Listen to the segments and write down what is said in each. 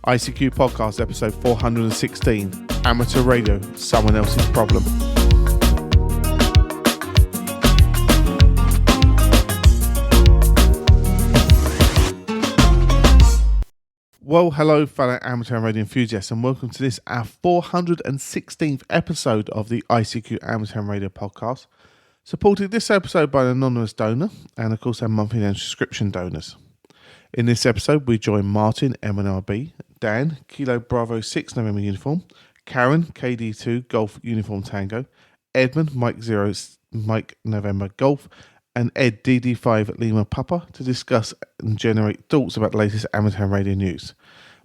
ICQ Podcast, episode 416, Amateur Radio, Someone Else's Problem. Well, hello, fellow amateur radio enthusiasts, and welcome to this, our 416th episode of the ICQ Amateur Radio Podcast, supported this episode by an anonymous donor, and of course our monthly and subscription donors. In this episode, we join Martin M1MRB, Dan, Kilo Bravo 6 November Uniform, Caryn KD2 Golf Uniform Tango, Edmund Mike 0 Mike November Golf, and Ed DD5 Lima Papa to discuss and generate thoughts about the latest amateur radio news.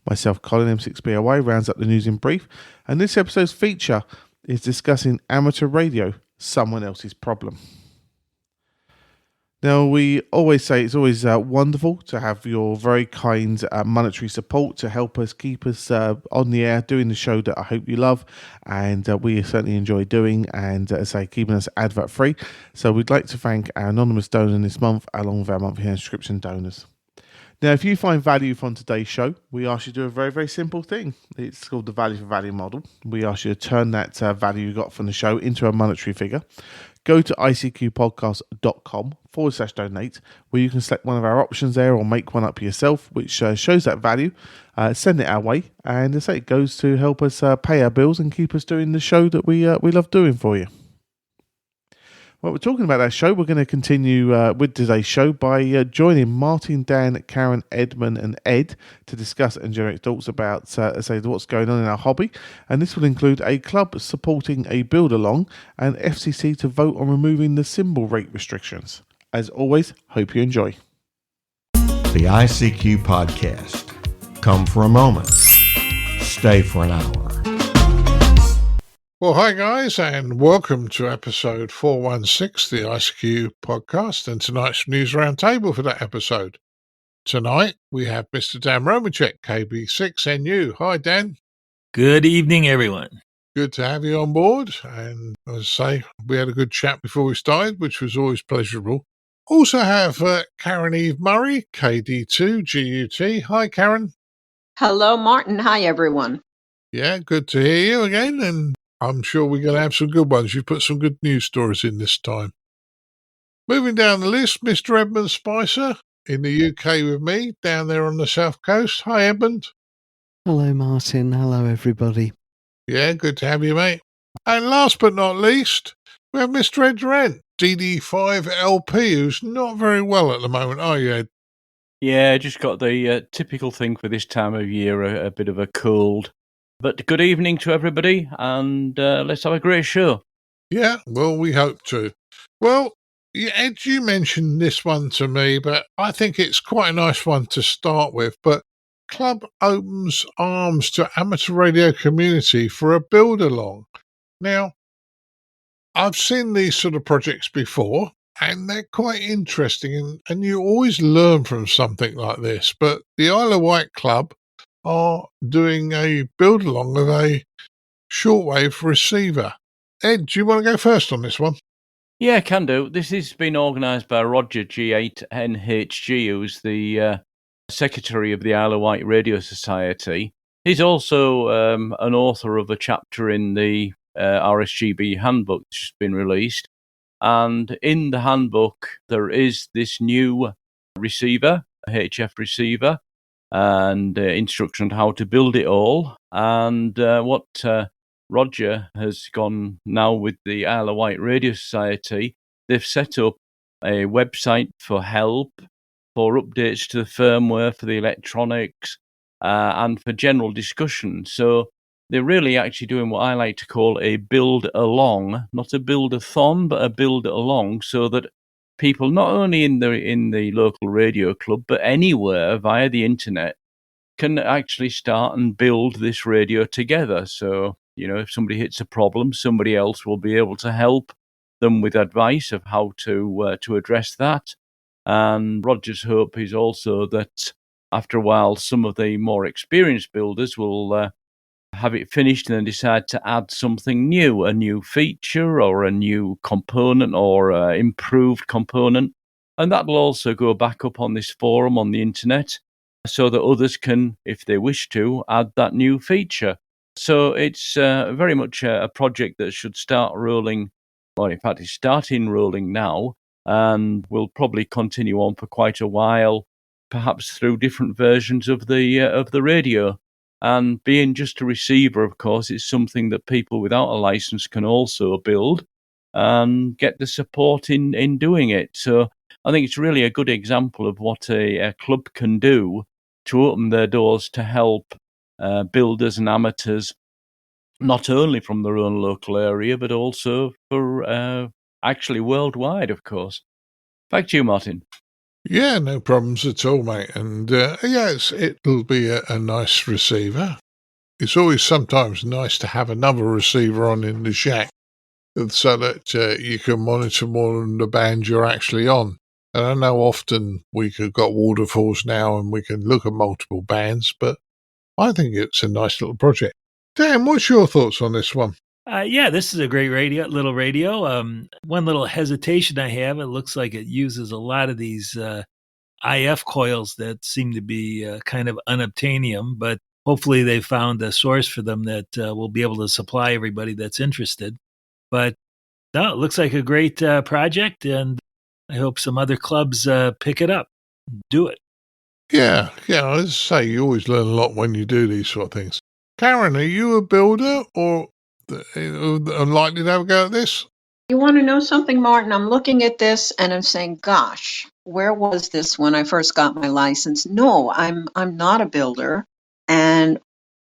Myself, Colin M6BOY, rounds up the news in brief, and this episode's feature is discussing amateur radio, someone else's problem. Now, we always say it's always wonderful to have your very kind monetary support to help us keep us on the air, doing the show that I hope you love, and we certainly enjoy doing, and as I say, keeping us advert free. So we'd like to thank our anonymous donor this month, along with our monthly subscription donors. Now, if you find value from today's show, we ask you to do a very, very simple thing. It's called the value for value model. We ask you to turn that value you got from the show into a monetary figure. Go to icqpodcast.com/donate, where you can select one of our options there or make one up yourself, which shows that value. Send it our way, and as I say, it goes to help us pay our bills and keep us doing the show that we love doing for you. Well, we're talking about that show. We're going to continue with today's show by joining Martin, Dan, Caryn, Edmund, and Ed to discuss and generate thoughts about what's going on in our hobby. And this will include a club supporting a build-along and FCC to vote on removing the symbol rate restrictions. As always, hope you enjoy. The ICQ Podcast. Come for a moment. Stay for an hour. Well, hi guys, and welcome to episode 416, the ICQ podcast, and tonight's news roundtable for that episode. Tonight, we have Mr. Dan Romanchik KB6NU. Hi, Dan. Good evening, everyone. Good to have you on board, and as I say, we had a good chat before we started, which was always pleasurable. Also have Caryn Eve Murray KD2GUT. Hi, Caryn. Hello, Martin. Hi, everyone. Yeah, good to hear you again, and I'm sure we're going to have some good ones. You've put some good news stories in this time. Moving down the list, Mr. Edmund Spicer in the UK with me, down there on the south coast. Hi, Edmund. Hello, Martin. Hello, everybody. Yeah, good to have you, mate. And last but not least, we have Mr. Ed Durrant DD5LP, who's not very well at the moment, are you, Ed? Yeah, just got the typical thing for this time of year, a bit of a cold. But good evening to everybody, and let's have a great show. Yeah, well, we hope to. Well, Ed, you mentioned this one to me, but I think it's quite a nice one to start with. But club opens arms to amateur radio community for a build-along. Now, I've seen these sort of projects before, and they're quite interesting, and you always learn from something like this. But the Isle of Wight Club are doing a build-along of a shortwave receiver. Ed, do you want to go first on this one? Yeah, can do. This has been organised by Roger G8NHG, who's the Secretary of the Isle of Wight Radio Society. He's also an author of a chapter in the RSGB handbook that's just been released. And in the handbook, there is this new receiver, a HF receiver, and instruction on how to build it all. And what Roger has gone now with the Isle of Wight Radio Society, they've set up a website for help, for updates to the firmware, for the electronics, and for general discussion. So they're really actually doing what I like to call a build-along, not a build-a-thon, but a build-along, so that people not only in the local radio club, but anywhere via the internet can actually start and build this radio together. So, you know, if somebody hits a problem, somebody else will be able to help them with advice of how to address that. And Roger's hope is also that after a while, some of the more experienced builders will have it finished and then decide to add something new, a new feature or a new component or improved component. And that will also go back up on this forum on the internet. so that others can, if they wish to, add that new feature. So it's very much a project that should start rolling, or in fact, it's starting rolling now, and will probably continue on for quite a while, perhaps through different versions of the radio. And being just a receiver, of course, is something that people without a license can also build and get the support in doing it. So I think it's really a good example of what a club can do to open their doors to help builders and amateurs, not only from their own local area, but also for actually worldwide, of course. Back to you, Martin. Yeah, no problems at all, mate. And it'll be a nice receiver. It's always sometimes nice to have another receiver on in the shack so that you can monitor more than the band you're actually on. And I know often we have got waterfalls now and we can look at multiple bands, but I think it's a nice little project. Dan, what's your thoughts on this one? Yeah, this is a great little radio. One little hesitation I have, it looks like it uses a lot of these IF coils that seem to be kind of unobtainium, but hopefully they found a source for them that will be able to supply everybody that's interested. But no, it looks like a great project, and I hope some other clubs pick it up. Do it. Yeah, as I say, you always learn a lot when you do these sort of things. Caryn, are you a builder or unlikely to have a go at this? You want to know something, Martin? I'm looking at this and I'm saying, gosh, where was this when I first got my license? No, I'm not a builder. And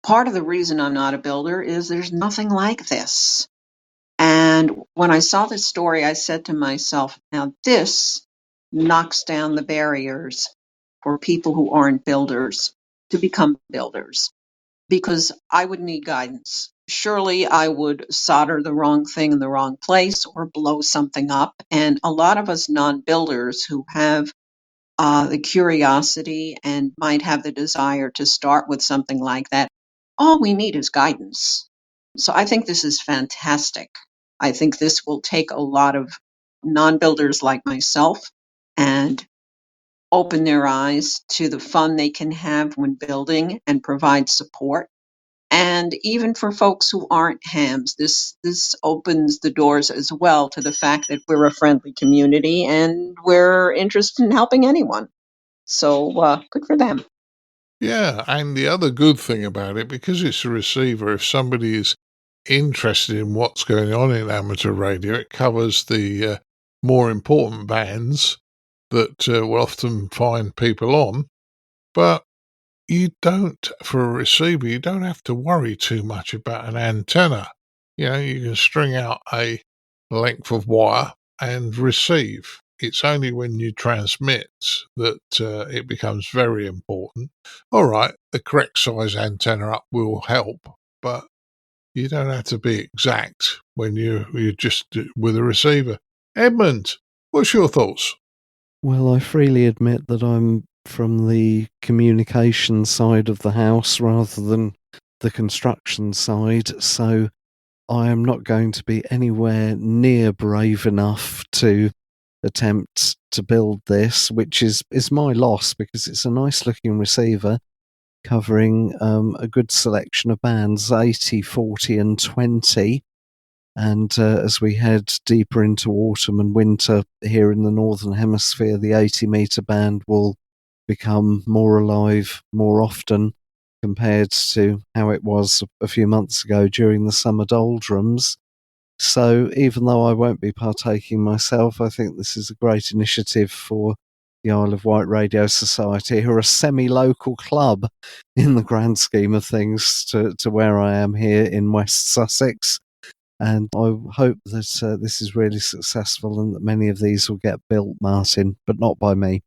part of the reason I'm not a builder is there's nothing like this. And when I saw this story, I said to myself, now this knocks down the barriers for people who aren't builders to become builders, because I would need guidance. Surely I would solder the wrong thing in the wrong place or blow something up. And a lot of us non-builders who have the curiosity and might have the desire to start with something like that, all we need is guidance. So I think this is fantastic. I think this will take a lot of non-builders like myself and open their eyes to the fun they can have when building and provide support. And even for folks who aren't hams, this opens the doors as well to the fact that we're a friendly community and we're interested in helping anyone. So good for them. Yeah, and the other good thing about it, because it's a receiver, if somebody is interested in what's going on in amateur radio, it covers the more important bands that will often find people on. But you don't, for a receiver, you don't have to worry too much about an antenna. You know, you can string out a length of wire and receive. It's only when you transmit that it becomes very important. All right, the correct size antenna up will help, but you don't have to be exact when you're just with a receiver. Edmund, what's your thoughts? Well, I freely admit that I'm from the communication side of the house rather than the construction side, so I am not going to be anywhere near brave enough to attempt to build this, which is my loss because it's a nice looking receiver covering a good selection of bands, 80, 40 and 20. And as we head deeper into autumn and winter here in the Northern Hemisphere, the 80-metre band will become more alive more often compared to how it was a few months ago during the summer doldrums. So even though I won't be partaking myself, I think this is a great initiative for the Isle of Wight Radio Society, who are a semi-local club in the grand scheme of things to where I am here in West Sussex. And I hope that this is really successful and that many of these will get built, Martin, but not by me.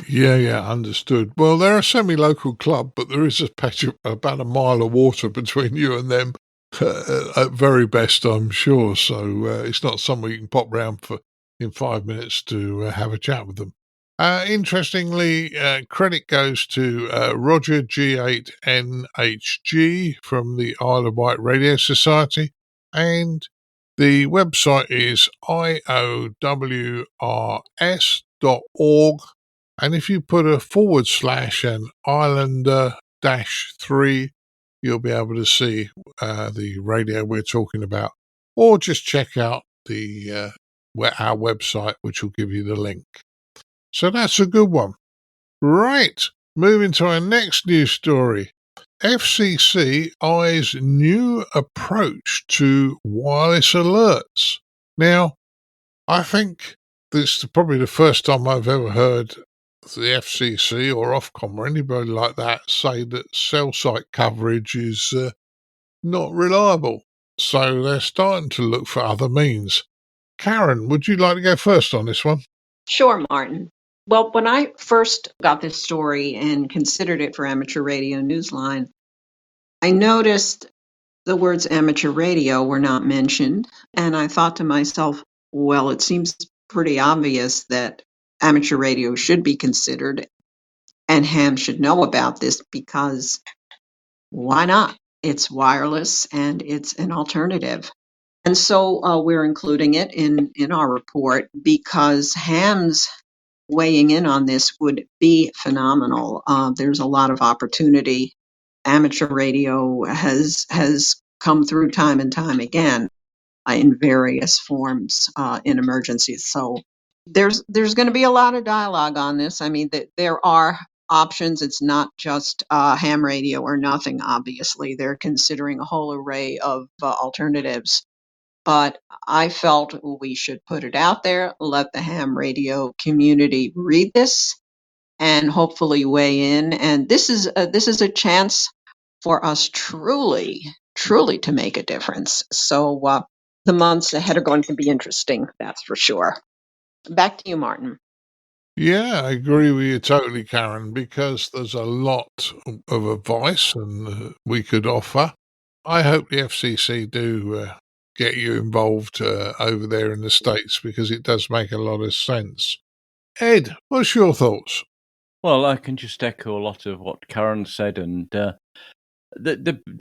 Yeah, understood. Well, they're a semi-local club, but there is a patch of about a mile of water between you and them, at very best, I'm sure. So it's not somewhere you can pop round for in 5 minutes to have a chat with them. Interestingly, credit goes to Roger G8NHG from the Isle of Wight Radio Society, and the website is iowrs.org. And if you put a / and Islander-3, you'll be able to see the radio we're talking about. Or just check out our website, which will give you the link. So that's a good one. Right, moving to our next news story. FCC eyes new approach to wireless alerts. Now, I think this is probably the first time I've ever heard the FCC or Ofcom or anybody like that say that cell site coverage is not reliable. So they're starting to look for other means. Caryn, would you like to go first on this one? Sure, Martin. Well, when I first got this story and considered it for Amateur Radio Newsline, I noticed the words amateur radio were not mentioned, and I thought to myself, well, it seems pretty obvious that amateur radio should be considered, and ham should know about this because why not? It's wireless and it's an alternative. And so we're including it in our report because ham's weighing in on this would be phenomenal. There's a lot of opportunity. Amateur radio has come through time and time again in various forms in emergencies. So there's going to be a lot of dialogue on this. I mean, there are options. It's not just ham radio or nothing. Obviously, they're considering a whole array of alternatives. But I felt we should put it out there, let the ham radio community read this, and hopefully weigh in. And this is a chance for us truly to make a difference. So the months ahead are going to be interesting, that's for sure. Back to you, Martin. Yeah, I agree with you totally, Caryn, because there's a lot of advice and we could offer. I hope the FCC do get you involved over there in the States because it does make a lot of sense. Ed, what's your thoughts? Well, I can just echo a lot of what Caryn said, and the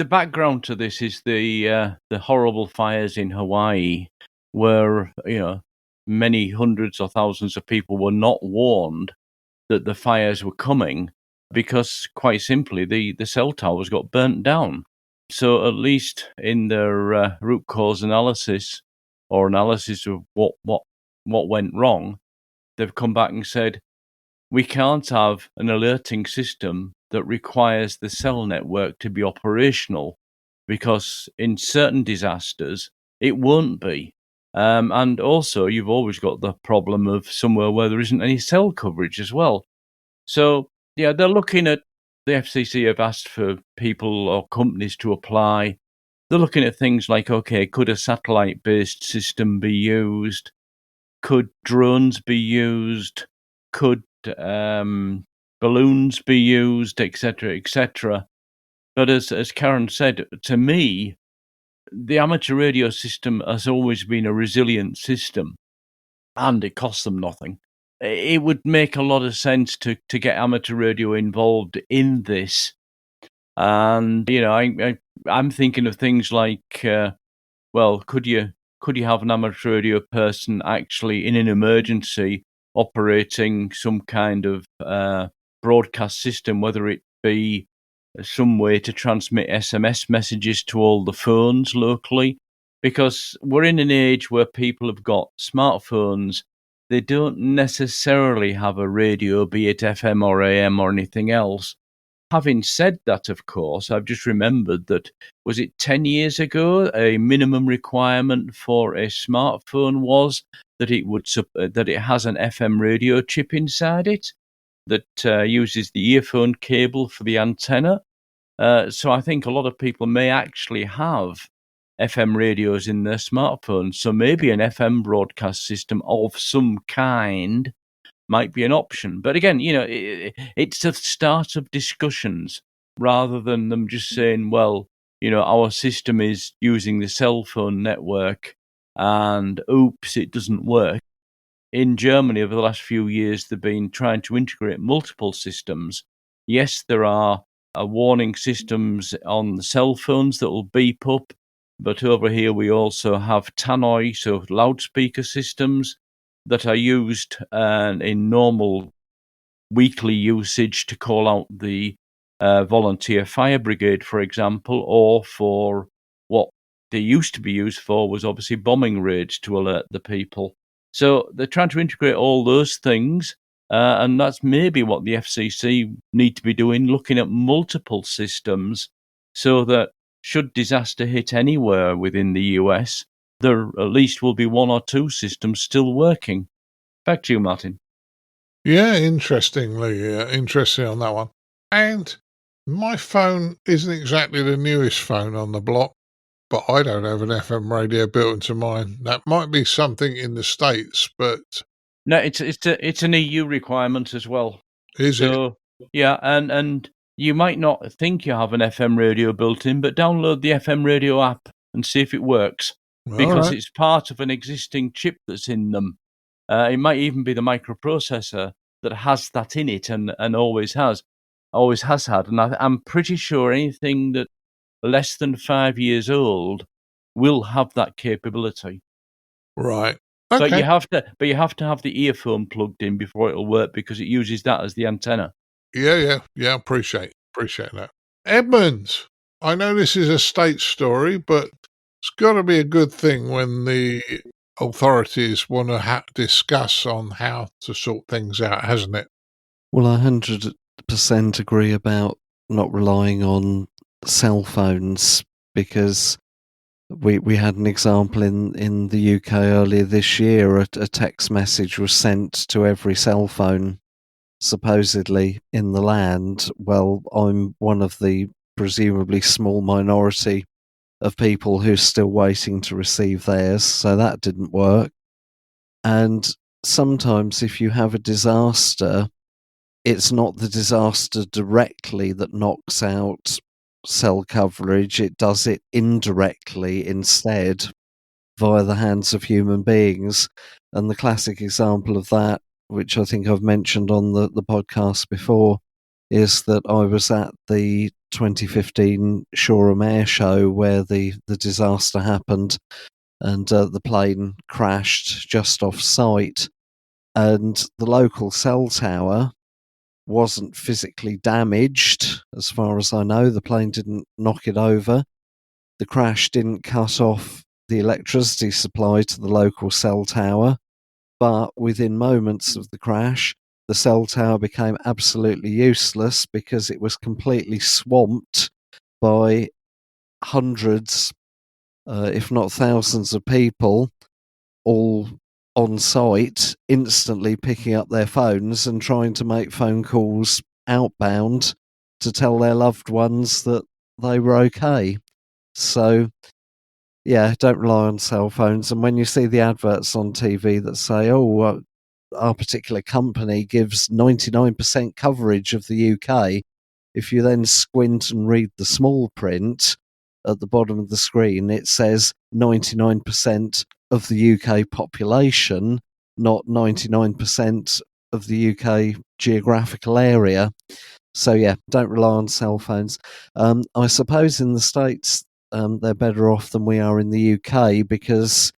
background to this is the horrible fires in Hawaii, where many hundreds or thousands of people were not warned that the fires were coming because, quite simply, the cell towers got burnt down. So at least in their root cause analysis or analysis of what went wrong, they've come back and said, we can't have an alerting system that requires the cell network to be operational because in certain disasters, it won't be. And also, you've always got the problem of somewhere where there isn't any cell coverage as well. So, yeah, they're looking at, the FCC have asked for people or companies to apply. They're looking at things like, okay, could a satellite-based system be used? Could drones be used? Could balloons be used, etc., etc.? But as Caryn said, to me, the amateur radio system has always been a resilient system, and it costs them nothing. It would make a lot of sense to get amateur radio involved in this. And, I'm thinking of things like, well, could you have an amateur radio person actually in an emergency operating some kind of broadcast system, whether it be some way to transmit SMS messages to all the phones locally? Because we're in an age where people have got smartphones. They don't necessarily have a radio, be it FM or AM or anything else. Having said that, of course, I've just remembered that, was it 10 years ago, a minimum requirement for a smartphone was that it has an FM radio chip inside it that uses the earphone cable for the antenna. So I think a lot of people may actually have FM radios in their smartphones. So maybe an FM broadcast system of some kind might be an option. But again, it's a start of discussions rather than them just saying, well, our system is using the cell phone network and oops, it doesn't work. In Germany, over the last few years, they've been trying to integrate multiple systems. Yes, there are warning systems on the cell phones that will beep up, but over here we also have tannoy, so loudspeaker systems that are used in normal weekly usage to call out the volunteer fire brigade, for example, or for what they used to be used for was obviously bombing raids to alert the people. So they're trying to integrate all those things, and that's maybe what the FCC need to be doing, looking at multiple systems so that should disaster hit anywhere within the US, there at least will be one or two systems still working. Back to you, Martin. Yeah, interesting on that one. And my phone isn't exactly the newest phone on the block, but I don't have an FM radio built into mine. That might be something in the States, but No, it's an EU requirement as well. is it? Yeah, and you might not think you have an FM radio built in, but download the FM radio app and see if it works, All because right. it's part of an existing chip that's in them. It might even be the microprocessor that has that in it, and always has had. And I'm pretty sure anything that less than 5 years old will have that capability. Right. But Okay. you have to have the earphone plugged in before it'll work, because it uses that as the antenna. Yeah. Appreciate that. Edmund, I know this is a state story, but it's got to be a good thing when the authorities want to discuss on how to sort things out, hasn't it? Well, I 100% agree about not relying on cell phones, because we had an example in the UK earlier this year. A text message was sent to every cell phone supposedly in the land. Well, I'm one of the presumably small minority of people who's still waiting to receive theirs, so that didn't work. And sometimes if you have a disaster, it's not the disaster directly that knocks out cell coverage, it does it indirectly instead via the hands of human beings. And the classic example of that, which I think I've mentioned on the podcast before, is that I was at the 2015 Shoreham Air Show where the disaster happened, and the plane crashed just off site, and the local cell tower wasn't physically damaged, as far as I know. The plane didn't knock it over. The crash didn't cut off the electricity supply to the local cell tower, but within moments of the crash, the cell tower became absolutely useless because it was completely swamped by hundreds, if not thousands of people, all on site, instantly picking up their phones and trying to make phone calls outbound to tell their loved ones that they were okay. So, yeah, don't rely on cell phones. And when you see the adverts on TV that say, our particular company gives 99% coverage of the UK, if you then squint and read the small print at the bottom of the screen, it says 99% of the UK population, not 99% of the UK geographical area. So, yeah, don't rely on cell phones. I suppose in the States, they're better off than we are in the UK, because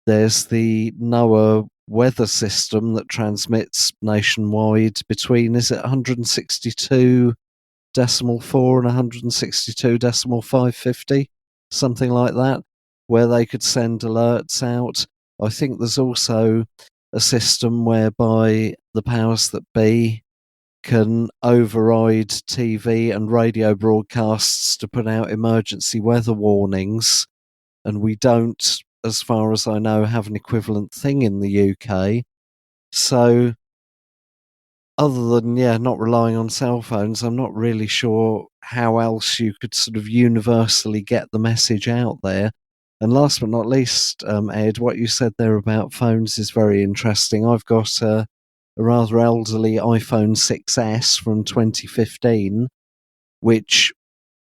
there's the NOAA weather system that transmits nationwide between, is it 162.4 and 162.550, something like that, where they could send alerts out. I think there's also a system whereby the powers that be can override TV and radio broadcasts to put out emergency weather warnings, and we don't, as far as I know, have an equivalent thing in the UK. So, other than, not relying on cell phones, I'm not really sure how else you could sort of universally get the message out there. And last but not least, Ed, what you said there about phones is very interesting. I've got a rather elderly iPhone 6S from 2015, which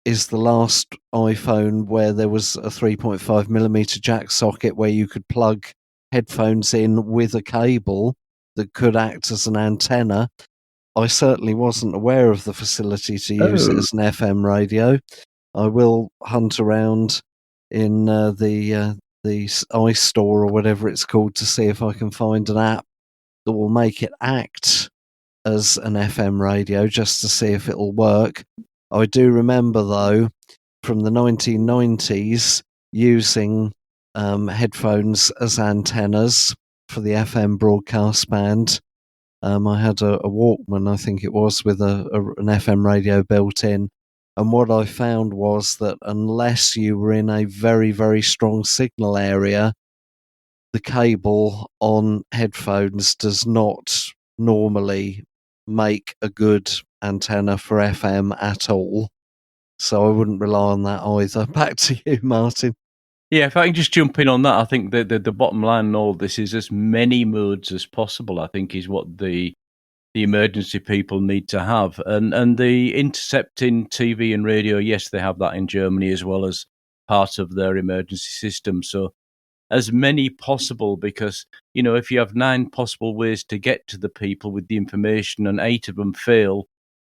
is the last iPhone where there was a 3.5mm jack socket where you could plug headphones in with a cable that could act as an antenna. I certainly wasn't aware of the facility to use it as an FM radio. I will hunt around in the iStore or whatever it's called to see if I can find an app that will make it act as an FM radio just to see if it'll work. I do remember, though, from the 1990s using headphones as antennas for the FM broadcast band. I had a Walkman, I think it was, with an FM radio built in. And what I found was that unless you were in a very, very strong signal area, the cable on headphones does not normally make a good antenna for FM at all. So I wouldn't rely on that either. Back to you, Martin. Yeah, if I can just jump in on that, I think the bottom line in all this is as many modes as possible, I think, is what the emergency people need to have. And the intercepting TV and radio, yes, they have that in Germany as well as part of their emergency system. So as many possible, because, you know, if you have 9 possible ways to get to the people with the information and 8 of them fail,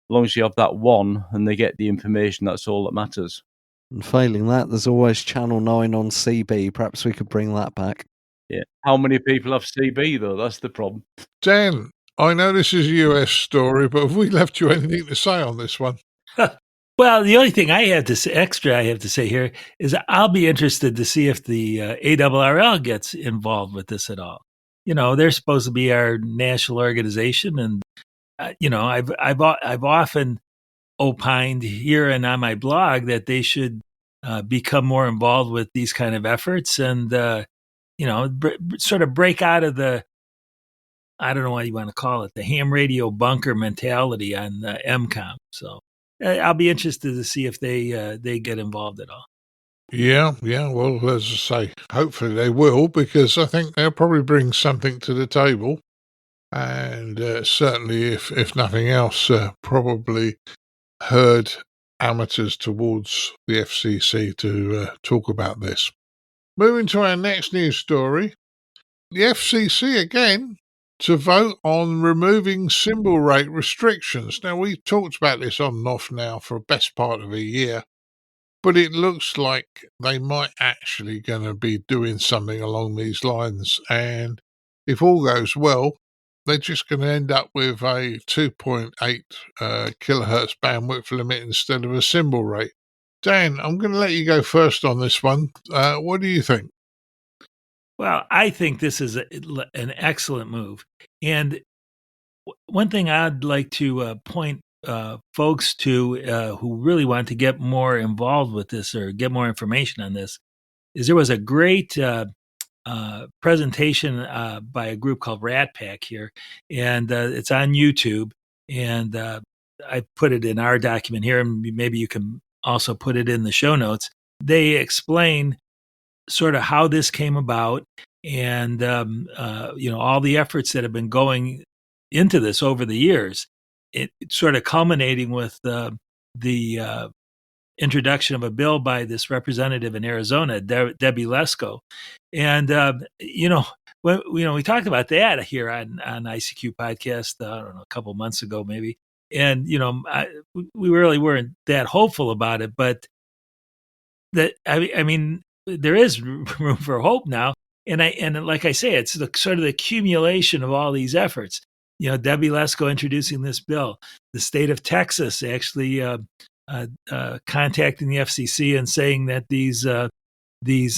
as long as you have that one and they get the information, that's all that matters. And failing that, there's always Channel 9 on CB. Perhaps we could bring that back. Yeah. How many people have CB, though? That's the problem. Dan, I know this is a US story, but have we left you anything to say on this one? Well, the only thing I have to say here is I'll be interested to see if the ARRL gets involved with this at all. You know, they're supposed to be our national organization, and you know, I've often opined here and on my blog that they should become more involved with these kind of efforts, and you know, sort of break out of the, I don't know what you want to call it, the ham radio bunker mentality on MCOM. So I'll be interested to see if they get involved at all. Yeah. Well, as I say, hopefully they will, because I think they'll probably bring something to the table. And certainly, if nothing else, probably herd amateurs towards the FCC to talk about this. Moving to our next news story, the FCC again to vote on removing symbol rate restrictions. Now, we've talked about this on and off now for the best part of a year, but it looks like they might actually going to be doing something along these lines. And if all goes well, they're just going to end up with a 2.8 kilohertz bandwidth limit instead of a symbol rate. Dan, I'm going to let you go first on this one. What do you think? Well, I think this is an excellent move. And one thing I'd like to point folks to who really want to get more involved with this or get more information on this is there was a great presentation by a group called Rat Pack here, and it's on YouTube. And I put it in our document here, and maybe you can also put it in the show notes. They explain sort of how this came about, and you know, all the efforts that have been going into this over the years. It sort of culminating with the introduction of a bill by this representative in Arizona, Debbie Lesko, and you know, we talked about that here on ICQ podcast. I don't know, a couple months ago maybe, and you know, we really weren't that hopeful about it, but that I mean, there is room for hope now, and like I say, it's the sort of the accumulation of all these efforts. You know, Debbie Lesko introducing this bill, the state of Texas actually contacting the FCC and saying that these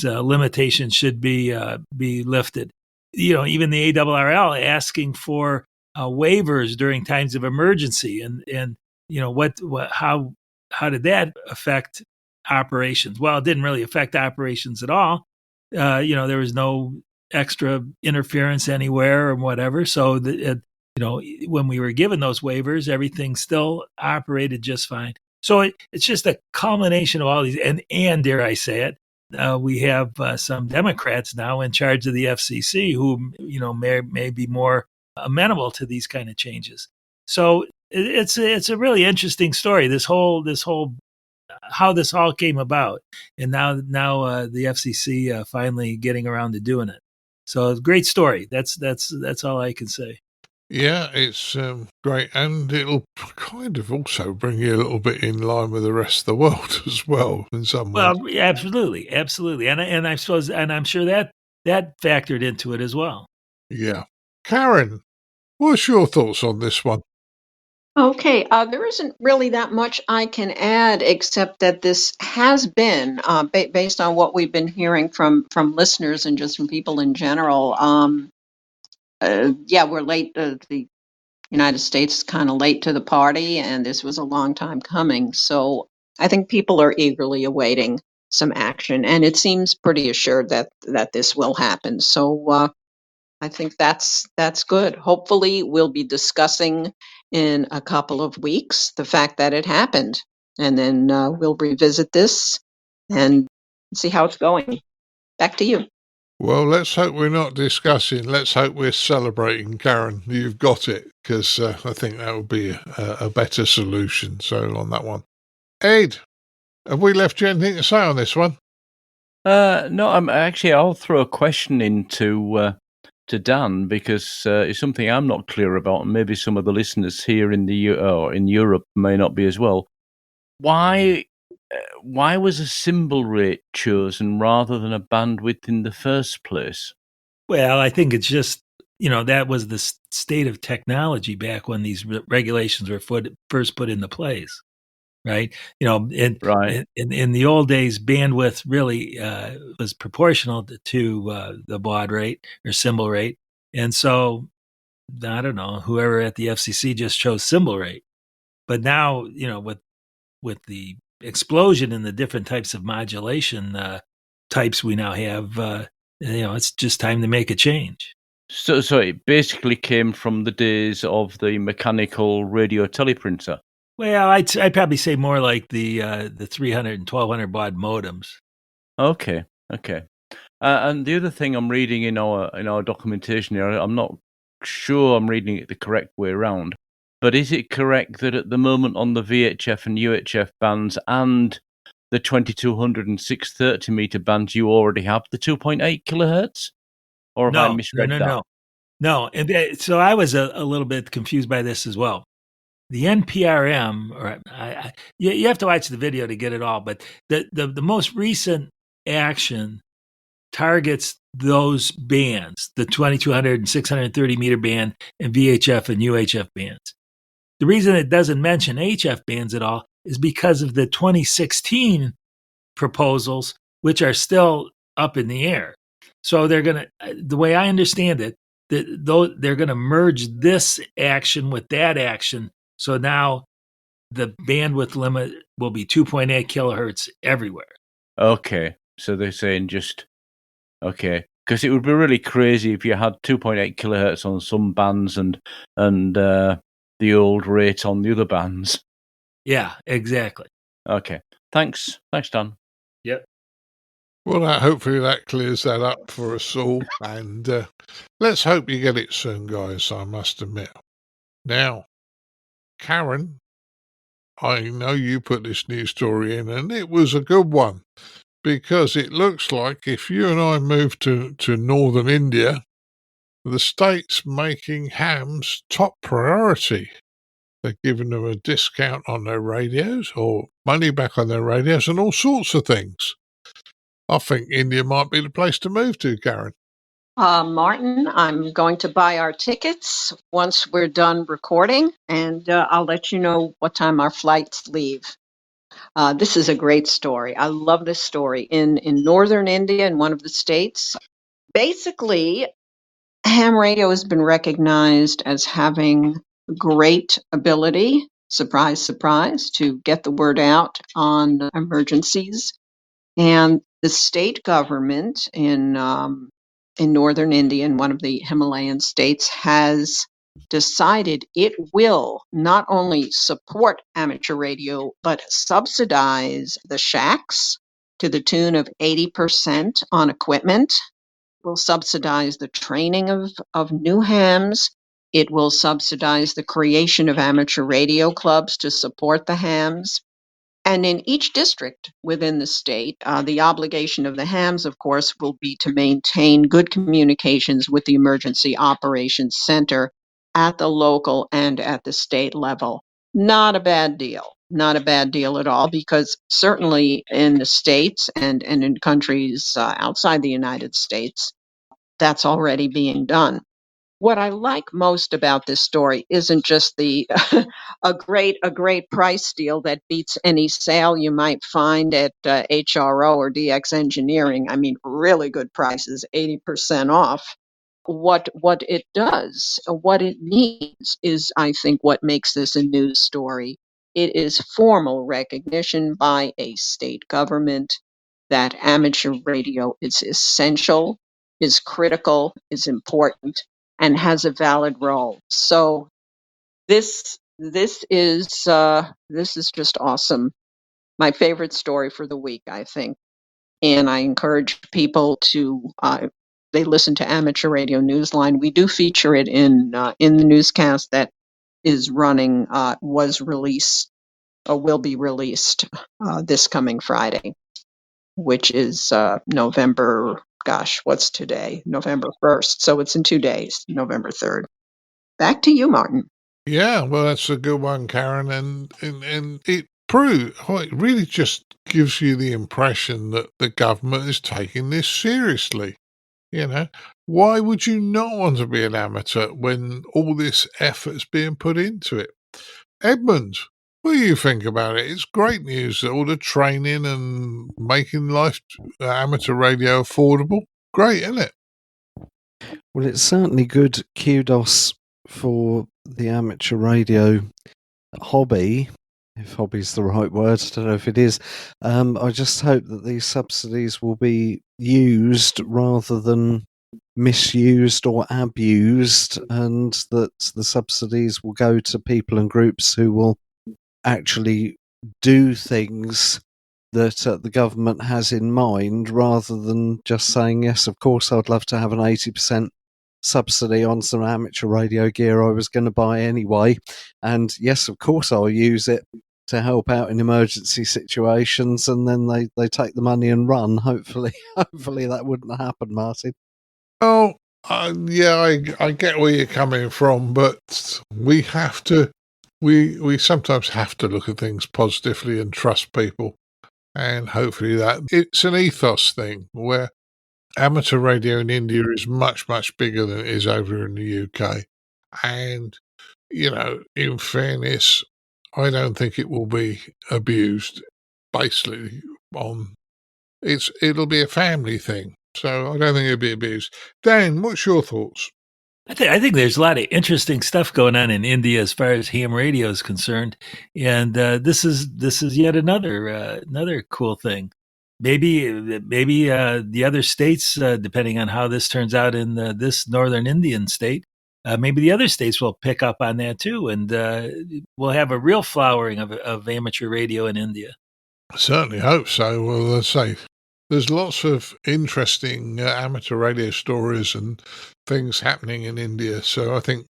limitations should be lifted. You know, even the ARRL asking for waivers during times of emergency, and you know how did that affect operations? Well, it didn't really affect operations at all. You know, there was no extra interference anywhere or whatever. So you know, when we were given those waivers, everything still operated just fine. So it's just a culmination of all these, and dare I say it, we have some Democrats now in charge of the FCC who, you know, may be more amenable to these kind of changes. So it's a really interesting story. This whole how this all came about, and now the FCC finally getting around to doing it. So great story. That's all I can say. Yeah, it's great, and it'll kind of also bring you a little bit in line with the rest of the world as well, in some ways. Well, absolutely, and I suppose, and I'm sure that factored into it as well. Yeah, Caryn, what's your thoughts on this one? Okay, there isn't really that much I can add except that this has been, based on what we've been hearing from listeners and just from people in general. Yeah, we're late. The United States is kind of late to the party, and this was a long time coming. So I think people are eagerly awaiting some action, and it seems pretty assured that this will happen. So I think that's good. Hopefully, we'll be discussing in a couple of weeks the fact that it happened, and then we'll revisit this and see how it's going. Back to you. Well, let's hope we're not discussing. Let's hope we're celebrating, Caryn. You've got it, because I think that would be a better solution. So on that one. Ed, have we left you anything to say on this one? No, I'll throw a question into to Dan because it's something I'm not clear about, and maybe some of the listeners here in in Europe may not be as well. Why was a symbol rate chosen rather than a bandwidth in the first place? Well, I think it's just, that was the state of technology back when these regulations were first put into place, right? Right. In the old days, bandwidth really was proportional to the baud rate or symbol rate. And so, I don't know, whoever at the FCC just chose symbol rate. But now, with the explosion in the different types of modulation types we now have, it's just time to make a change. So it basically came from the days of the mechanical radio teleprinter. Well, I'd probably say more like the 300 and 1200 baud modems. Okay. And the other thing I'm reading in our documentation here, I'm not sure I'm reading it the correct way around, but is it correct that at the moment on the VHF and UHF bands and the 2200 and 630 meter bands, you already have the 2.8 kilohertz? Or have I misread that? No. And so I was a little bit confused by this as well. The NPRM, or you have to watch the video to get it all, but the most recent action targets those bands, the 2200 and 630 meter band and VHF and UHF bands. The reason it doesn't mention HF bands at all is because of the 2016 proposals, which are still up in the air. So they're going to, the way I understand it, they're going to merge this action with that action. So now the bandwidth limit will be 2.8 kilohertz everywhere. Okay. So they're saying okay. Because it would be really crazy if you had 2.8 kilohertz on some bands and the old rate on the other bands. Yeah, exactly. Okay. Thanks, Dan. Yep. Well, hopefully that clears that up for us all. And let's hope you get it soon, guys, I must admit. Now, Caryn, I know you put this news story in, and it was a good one, because it looks like if you and I move to northern India, the state's making hams top priority. They're giving them a discount on their radios or money back on their radios and all sorts of things. I think India might be the place to move to, Caryn. Martin, I'm going to buy our tickets once we're done recording, and I'll let you know what time our flights leave. This is a great story. I love this story. In northern India, in one of the states, basically, ham radio has been recognized as having great ability, surprise, surprise, to get the word out on emergencies. And the state government in northern India, in one of the Himalayan states, has decided it will not only support amateur radio, but subsidize the shacks to the tune of 80% on equipment. Will subsidize the training of new hams. It will subsidize the creation of amateur radio clubs to support the hams. And in each district within the state, the obligation of the hams, of course, will be to maintain good communications with the Emergency Operations Center at the local and at the state level. Not a bad deal. Not a bad deal at all, because certainly in the States and in countries outside the United States, that's already being done. What I like most about this story isn't just the a great price deal that beats any sale you might find at HRO or DX Engineering. I mean, really good prices, 80% off. What it does, what it means is, I think, what makes this a news story. It is formal recognition by a state government that amateur radio is essential, is critical, is important, and has a valid role. So this is just awesome. My favorite story for the week, I think. And I encourage people to they listen to Amateur Radio Newsline. We do feature it in the newscast that is running, was released or will be released this coming Friday, which is November. Gosh, what's today? November 1st. So it's in 2 days, November 3rd. Back to you, Martin. Yeah, well, that's a good one, Karen, and it it really just gives you the impression that the government is taking this seriously. You know, why would you not want to be an amateur when all this effort's being put into it? Edmund, what do you think about it? It's great news that all the training and making life amateur radio affordable. Great, isn't it? Well, it's certainly good kudos for the amateur radio hobby, if hobby's the right word. I don't know if it is. I just hope that these subsidies will be used rather than misused or abused, and that the subsidies will go to people and groups who will actually do things that the government has in mind, rather than just saying, yes, of course, I'd love to have an 80% subsidy on some amateur radio gear I was going to buy anyway. And yes, of course, I'll use it to help out in emergency situations. And then they take the money and run. Hopefully that wouldn't happen, Martin. Oh, yeah, I get where you're coming from, but we have to, we sometimes have to look at things positively and trust people. And hopefully that it's an ethos thing where amateur radio in India is much, much bigger than it is over in the UK. And, in fairness, I don't think it will be abused basically it'll be a family thing. So I don't think it'll be abused. Dan, what's your thoughts? I think there's a lot of interesting stuff going on in India as far as ham radio is concerned, and this is yet another cool thing. Maybe the other states, depending on how this turns out in this northern Indian state, maybe the other states will pick up on that too, and we'll have a real flowering of amateur radio in India. I certainly hope so. Well, let's say there's lots of interesting amateur radio stories and things happening in India. So I think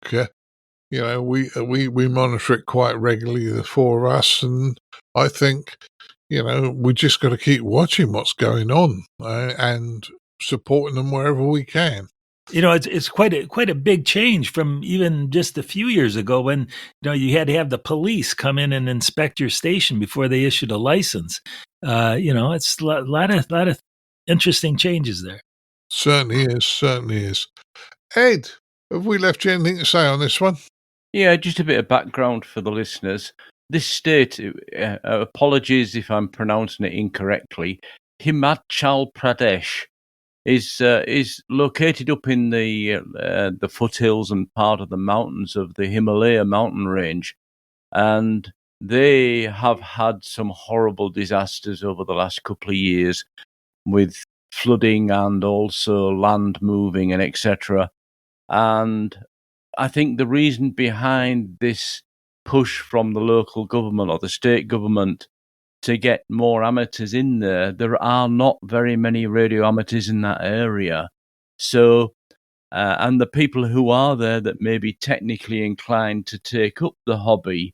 we monitor it quite regularly, the four of us, and I think we just got to keep watching what's going on and supporting them wherever we can. It's quite a big change from even just a few years ago when you had to have the police come in and inspect your station before they issued a license. It's a lot of interesting changes there. Certainly is. Ed, have we left you anything to say on this one? Yeah, just a bit of background for the listeners. This state, apologies if I'm pronouncing it incorrectly, Himachal Pradesh is located up in the foothills and part of the mountains of the Himalaya mountain range, and they have had some horrible disasters over the last couple of years with flooding and also land moving and etc. And I think the reason behind this push from the local government or the state government to get more amateurs in there are not very many radio amateurs in that area. So, and the people who are there that may be technically inclined to take up the hobby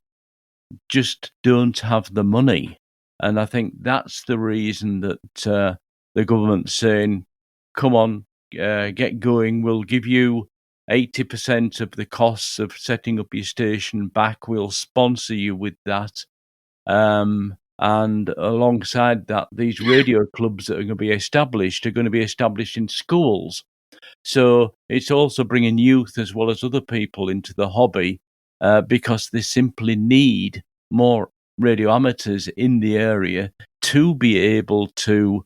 just don't have the money. And I think that's the reason that the government's saying, come on, get going. We'll give you 80% of the costs of setting up your station back. We'll sponsor you with that. And alongside that, these radio clubs that are going to be established in schools. So it's also bringing youth as well as other people into the hobby because they simply need more radio amateurs in the area to be able to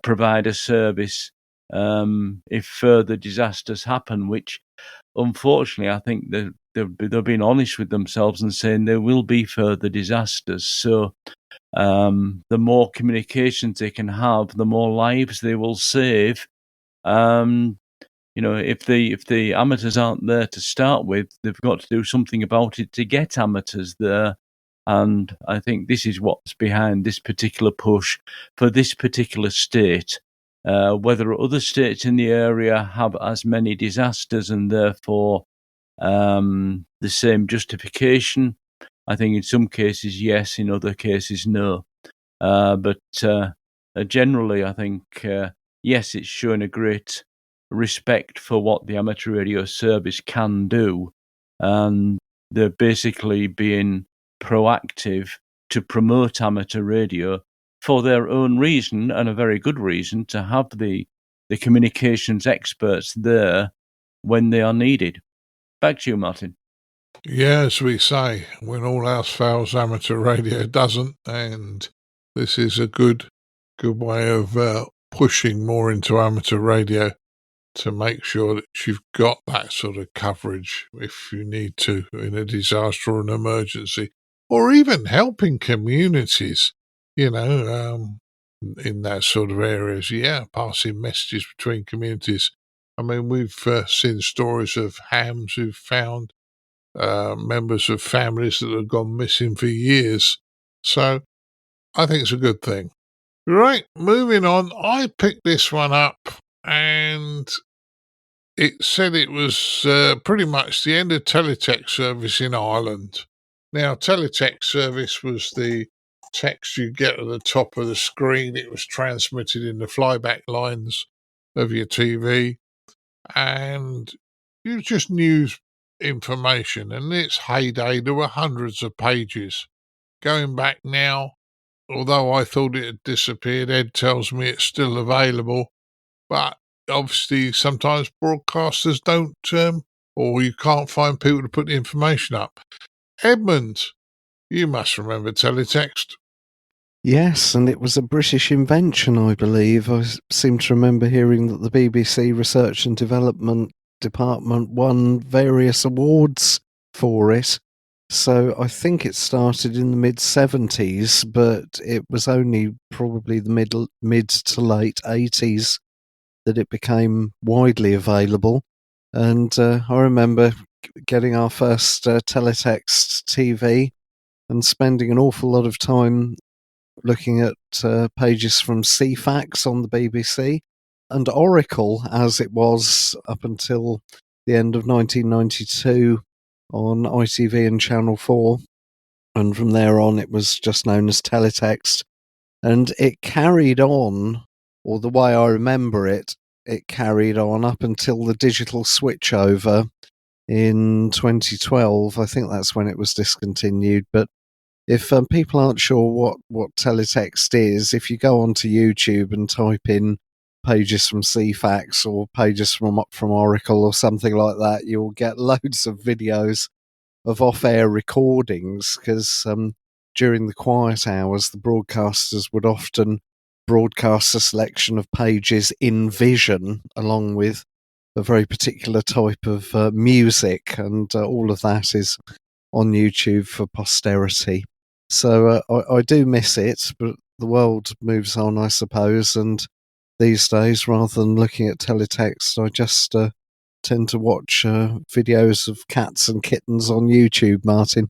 provide a service if further disasters happen, which unfortunately I think they're being honest with themselves and saying there will be further disasters. So the more communications they can have, the more lives they will save. If the amateurs aren't there to start with, they've got to do something about it to get amateurs there. And I think this is what's behind this particular push for this particular state. Whether other states in the area have as many disasters and therefore the same justification, I think in some cases yes, in other cases no. But generally, I think yes, it's showing a great respect for what the amateur radio service can do, and they're basically being proactive to promote amateur radio for their own reason, and a very good reason, to have the communications experts there when they are needed. Back to you, Martin. Yeah, as we say, when all else fails, amateur radio doesn't, and this is a good way of pushing more into amateur radio to make sure that you've got that sort of coverage if you need to in a disaster or an emergency, or even helping communities, in that sort of areas. Yeah, passing messages between communities. I mean, we've seen stories of hams who've found members of families that have gone missing for years. So I think it's a good thing. Right, moving on. I picked this one up and it said it was pretty much the end of Teletext service in Ireland. Now, Teletext service was the text you get at the top of the screen. It was transmitted in the flyback lines of your TV, and it was just news information. And in its heyday, there were hundreds of pages. Going back now, although I thought it had disappeared, Ed tells me it's still available. But obviously, sometimes broadcasters don't, or you can't find people to put the information up. Edmund, you must remember Teletext. Yes, and it was a British invention, I believe. I seem to remember hearing that the BBC Research and Development Department won various awards for it. So I think it started in the mid-70s, but it was only probably the mid to late 80s that it became widely available. And I remember getting our first Teletext TV and spending an awful lot of time looking at pages from CFAX on the BBC and Oracle, as it was up until the end of 1992 on ITV and Channel 4. And from there on, it was just known as Teletext. And it carried on, or the way I remember it, it carried on up until the digital switchover in 2012. I think that's when it was discontinued. But if people aren't sure what Teletext is, if you go onto YouTube and type in pages from CFAX or pages from Oracle or something like that, you'll get loads of videos of off-air recordings, because during the quiet hours, the broadcasters would often broadcast a selection of pages in vision along with a very particular type of music, and all of that is on YouTube for posterity. So I do miss it, but the world moves on, I suppose, and these days, rather than looking at teletext, I just tend to watch videos of cats and kittens on YouTube, Martin.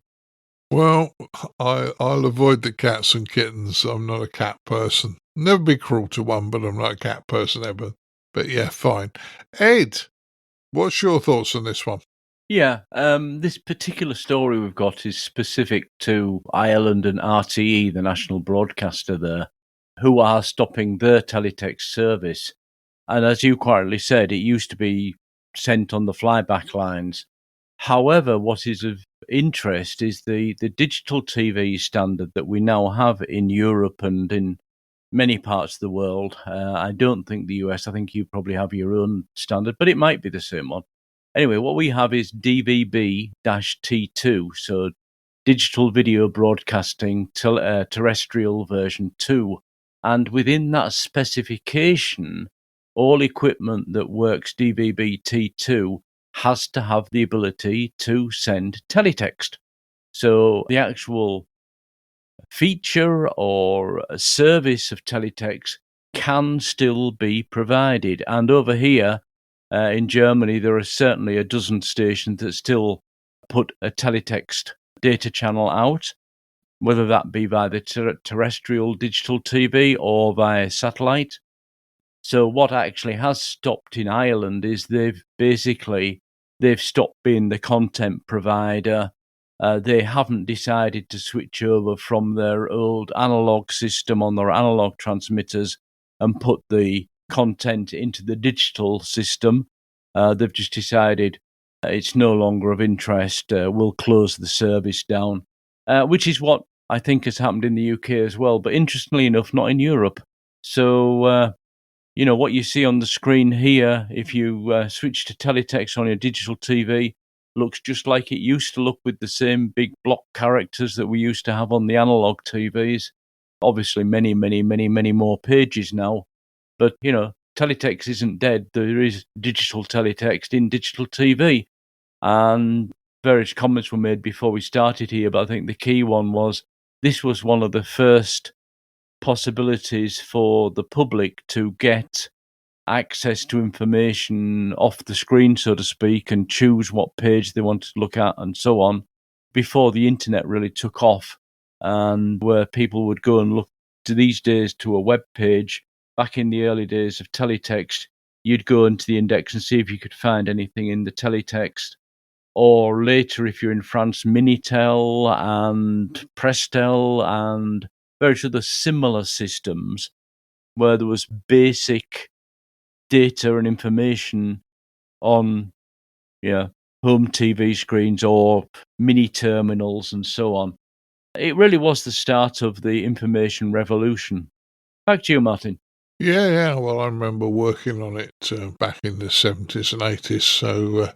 Well, I'll avoid the cats and kittens. I'm not a cat person. Never be cruel to one, but I'm not a cat person ever. But yeah, fine. Ed, what's your thoughts on this one? Yeah, this particular story we've got is specific to Ireland and RTE, the national broadcaster there, who are stopping their teletext service. And as you quietly said, it used to be sent on the flyback lines. However, what is of interest is the digital TV standard that we now have in Europe and in many parts of the world. I don't think the US, I think you probably have your own standard, but it might be the same one. Anyway, what we have is DVB-T2, so Digital Video Broadcasting Terrestrial version 2. And within that specification, all equipment that works DVB-T2 has to have the ability to send teletext. So the actual feature or a service of teletext can still be provided. And over here in Germany, there are certainly a dozen stations that still put a teletext data channel out, whether that be via the terrestrial digital TV or via satellite. So what actually has stopped in Ireland is they've stopped being the content provider. They haven't decided to switch over from their old analog system on their analog transmitters and put the content into the digital system. They've just decided it's no longer of interest. We'll close the service down, which is what I think has happened in the UK as well. But interestingly enough, not in Europe. So, what you see on the screen here, if you switch to teletext on your digital TV, looks just like it used to look with the same big block characters that we used to have on the analog TVs. Obviously, many, many, many, many more pages now. But, teletext isn't dead. There is digital teletext in digital TV. And various comments were made before we started here, but I think the key one was this was one of the first possibilities for the public to get access to information off the screen, so to speak, and choose what page they wanted to look at and so on, before the internet really took off, and where people would go and look these days to a web page. Back in the early days of teletext, you'd go into the index and see if you could find anything in the teletext. Or later, if you're in France, Minitel and Prestel and various other similar systems where there was basic data and information on home TV screens or mini terminals and so on. It really was the start of the information revolution. Back to you, Martin. Yeah. Well, I remember working on it back in the 70s and 80s. So,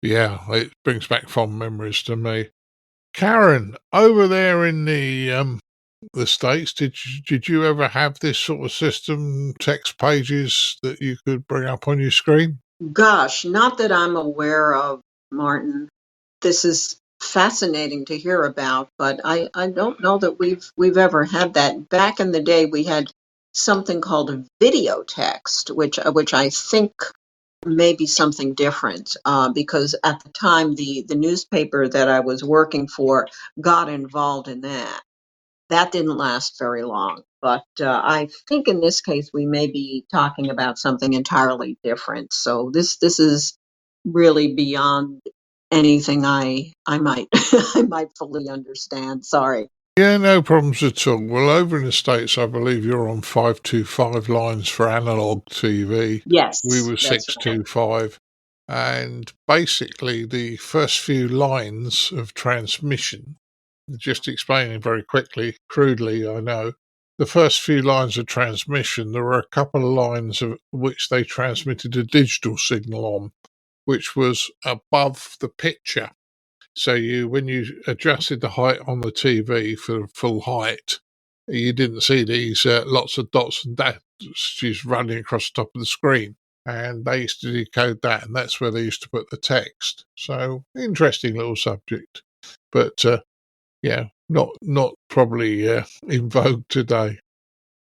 it brings back fond memories to me. Caryn, over there in the States, did you ever have this sort of system, text pages that you could bring up on your screen? Gosh, not that I'm aware of, Martin. This is fascinating to hear about, but I don't know that we've ever had that. Back in the day, we had something called a video text, which I think may be something different, because at the time the newspaper that I was working for got involved in that. That didn't last very long, but I think in this case we may be talking about something entirely different. So this is really beyond anything I might I might fully understand. Sorry. Yeah, no problems at all. Well, over in the States, I believe you're on 525 lines for analog TV. Yes, We were that's right. 625. And basically, the first few lines of transmission, just explaining very quickly, crudely, I know, the first few lines of transmission, there were a couple of lines of which they transmitted a digital signal on, which was above the picture. So when you adjusted the height on the TV for full height, you didn't see these lots of dots and dashes running across the top of the screen. And they used to decode that, and that's where they used to put the text. So interesting little subject, but not probably in vogue today.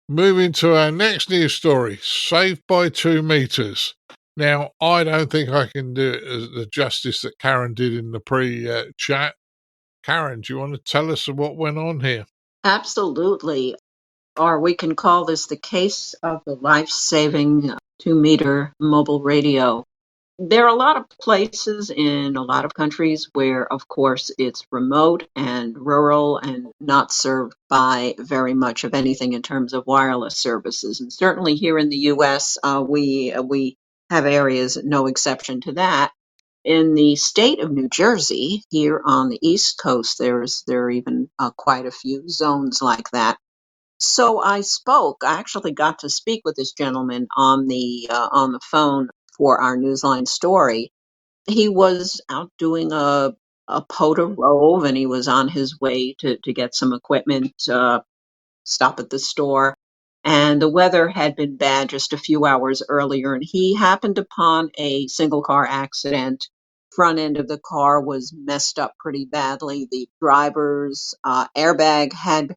Moving to our next news story: saved by 2 meters. Now, I don't think I can do it as the justice that Caryn did in the pre-chat. Caryn, do you want to tell us what went on here? Absolutely. Or we can call this the case of the life-saving 2-meter mobile radio. There are a lot of places in a lot of countries where, of course, it's remote and rural and not served by very much of anything in terms of wireless services. And certainly here in the U.S., we have areas, no exception to that. In the state of New Jersey, here on the East Coast, there are even quite a few zones like that. So I spoke. I actually got to speak with this gentleman on the phone for our Newsline story. He was out doing a POTA rove, and he was on his way to get some equipment, stop at the store. And the weather had been bad just a few hours earlier, and he happened upon a single car accident. Front end of the car was messed up pretty badly. The driver's airbag had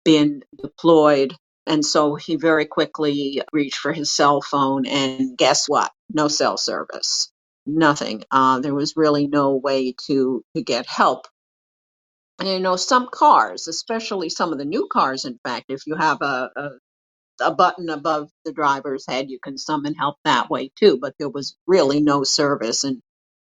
been deployed. And so he very quickly reached for his cell phone, and guess what? No cell service, nothing. There was really no way to get help. And some cars, especially some of the new cars, in fact, if you have a button above the driver's head, you can summon help that way too. But there was really no service. And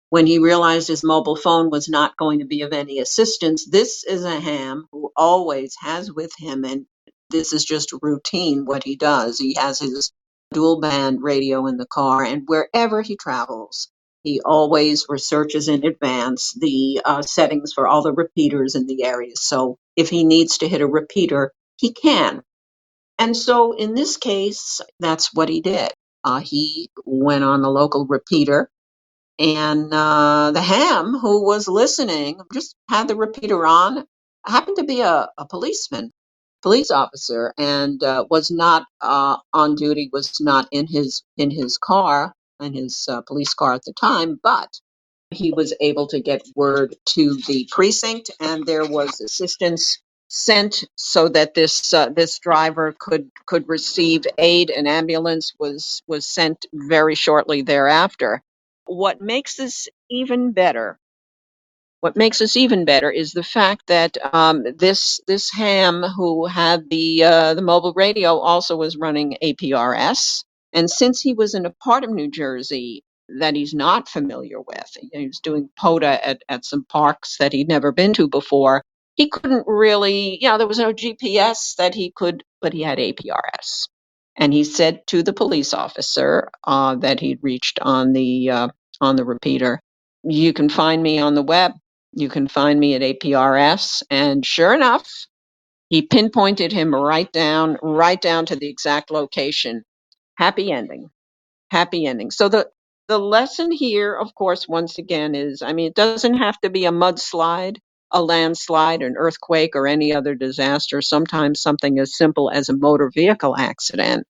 when he realized his mobile phone was not going to be of any assistance, this is a ham who always has with him, and this is just routine what he does. He has his dual band radio in the car, and wherever he travels, he always researches in advance the settings for all the repeaters in the area. So if he needs to hit a repeater, he can. And so in this case, that's what he did. He went on the local repeater, and the ham who was listening just had the repeater on, happened to be a police officer, and was not on duty, was not in his car, in his police car at the time, but he was able to get word to the precinct, and there was assistance sent so that this driver could receive aid. An ambulance was sent very shortly thereafter. What makes this even better is the fact that this ham who had the mobile radio also was running APRS, and since he was in a part of New Jersey that he's not familiar with, he was doing POTA at some parks that he'd never been to before. He couldn't really, there was no GPS that he could, but he had APRS, and he said to the police officer that he'd reached on the repeater, "You can find me on the web. You can find me at APRS." And sure enough, he pinpointed him right down to the exact location. Happy ending. Happy ending. So the lesson here, of course, once again is, it doesn't have to be a mudslide, a landslide, an earthquake, or any other disaster. Sometimes something as simple as a motor vehicle accident,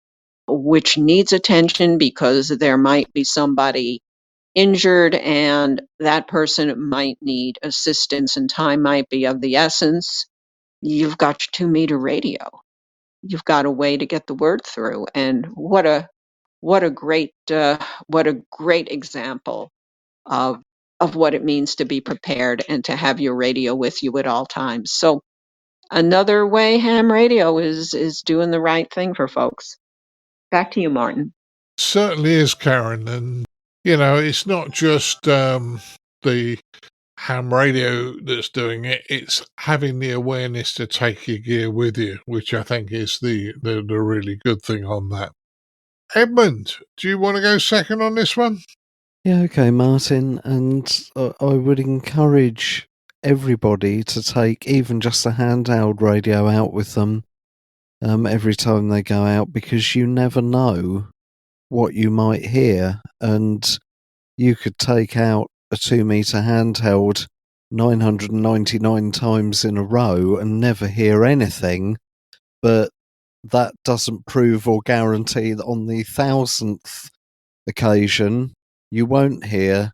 which needs attention because there might be somebody injured, and that person might need assistance, and time might be of the essence. You've got your 2-meter radio. You've got a way to get the word through, and what a great example of what it means to be prepared and to have your radio with you at all times. So another way ham radio is doing the right thing for folks. Back to you, Martin. Certainly is, Karen. And, it's not just the ham radio that's doing it, it's having the awareness to take your gear with you, which I think is the really good thing on that. Edmund, do you want to go second on this one? Yeah, okay, Martin. And I would encourage everybody to take even just a handheld radio out with them every time they go out, because you never know what you might hear. And you could take out a 2-meter handheld 999 times in a row and never hear anything, but that doesn't prove or guarantee that on the 1000th occasion you won't hear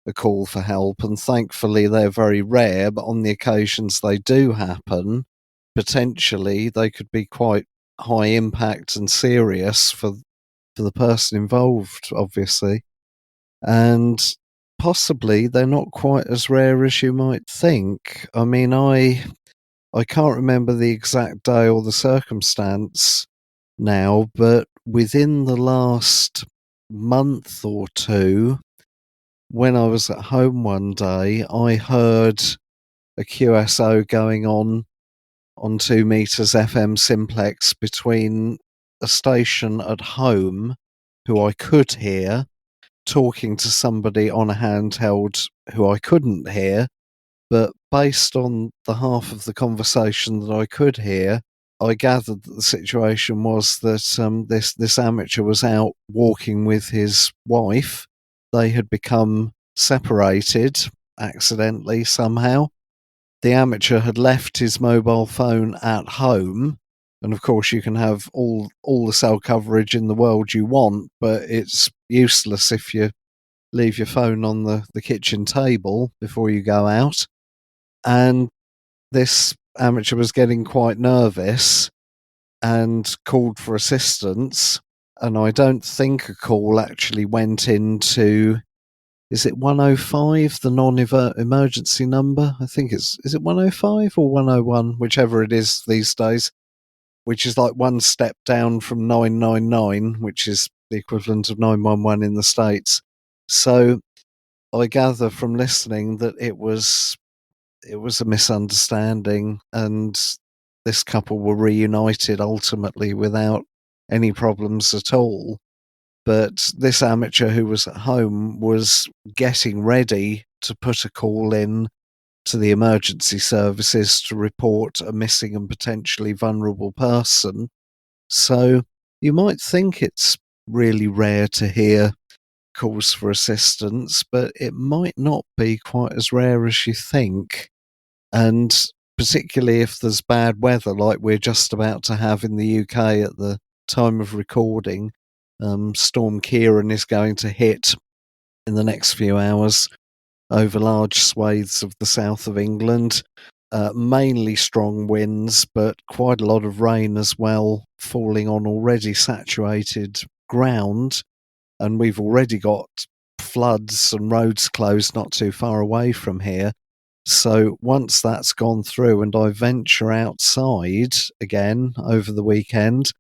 a call for help. And thankfully they're very rare, but on the occasions they do happen, potentially they could be quite high impact and serious for the person involved, obviously. And possibly they're not quite as rare as you might think. I can't remember the exact day or the circumstance now, but within the last month or two, when I was at home one day, I heard a QSO going on 2 meters FM simplex between a station at home who I could hear talking to somebody on a handheld who I couldn't hear, but based on the half of the conversation that I could hear, I gathered that the situation was that this amateur was out walking with his wife. They had become separated accidentally somehow. The amateur had left his mobile phone at home, and of course you can have all the cell coverage in the world you want, but it's useless if you leave your phone on the kitchen table before you go out. And this amateur was getting quite nervous and called for assistance, and I don't think a call actually went into, is it 105, the non-emergency number? I think is it 105 or 101, whichever it is these days, which is like one step down from 999, which is the equivalent of 911 in the States. So I gather from listening that it was a misunderstanding, and this couple were reunited ultimately without any problems at all. But this amateur who was at home was getting ready to put a call in to the emergency services to report a missing and potentially vulnerable person. So you might think it's really rare to hear calls for assistance, but it might not be quite as rare as you think. And particularly if there's bad weather like we're just about to have in the UK at the time of recording, Storm Caryn is going to hit in the next few hours over large swathes of the south of England. Mainly strong winds, but quite a lot of rain as well, falling on already saturated ground. And we've already got floods and roads closed not too far away from here. So once that's gone through and I venture outside again over the weekend,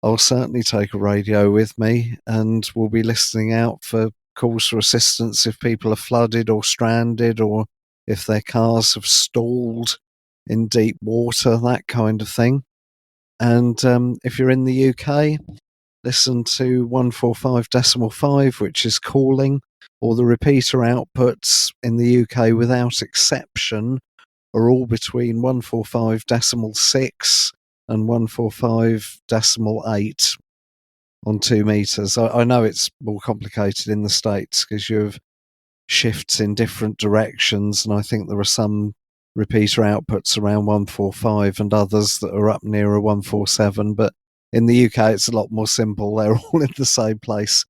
I'll certainly take a radio with me, and we'll be listening out for calls for assistance if people are flooded or stranded, or if their cars have stalled in deep water, that kind of thing. And if you're in the UK, listen to 145.5, which is calling, or the repeater outputs in the UK without exception are all between 145.6 and 145.8 on 2 meters. I know it's more complicated in the States because you have shifts in different directions, and I think there are some repeater outputs around 145 and others that are up near a 147, but in the UK it's a lot more simple. They're all in the same place.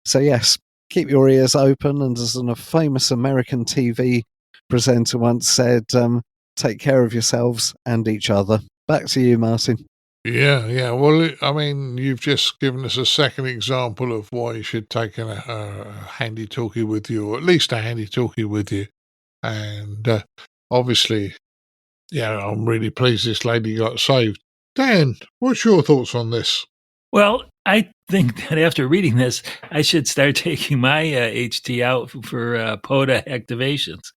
So yes, keep your ears open, and as a famous American TV presenter once said, take care of yourselves and each other. Back to you, Martin. Yeah. Well, I mean, you've just given us a second example of why you should take a handy talkie with you, or at least a handy talkie with you. And obviously, yeah, I'm really pleased this lady got saved. Dan, what's your thoughts on this? Well, I think that after reading this, I should start taking my HT out for POTA activations.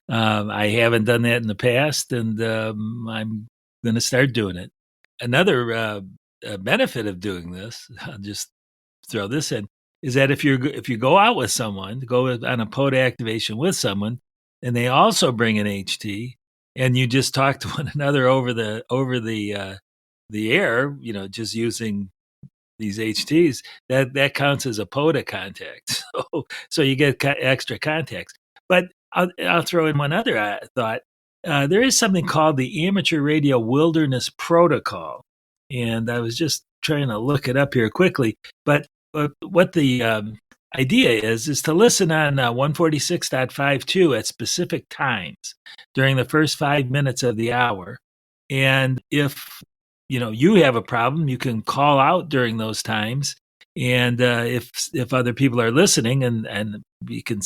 I haven't done that in the past, and I'm going to start doing it. Another benefit of doing this, I'll just throw this in, is that if you go out with someone, go on a POTA activation with someone, and they also bring an HT, and you just talk to one another over the air, just using these HTs, that counts as a POTA contact. So you get extra contacts. But I'll throw in one other thought. There is something called the Amateur Radio Wilderness Protocol, and I was just trying to look it up here quickly. But what the idea is to listen on 146.52 at specific times during the first 5 minutes of the hour. And if you have a problem, you can call out during those times. And if other people are listening, and we can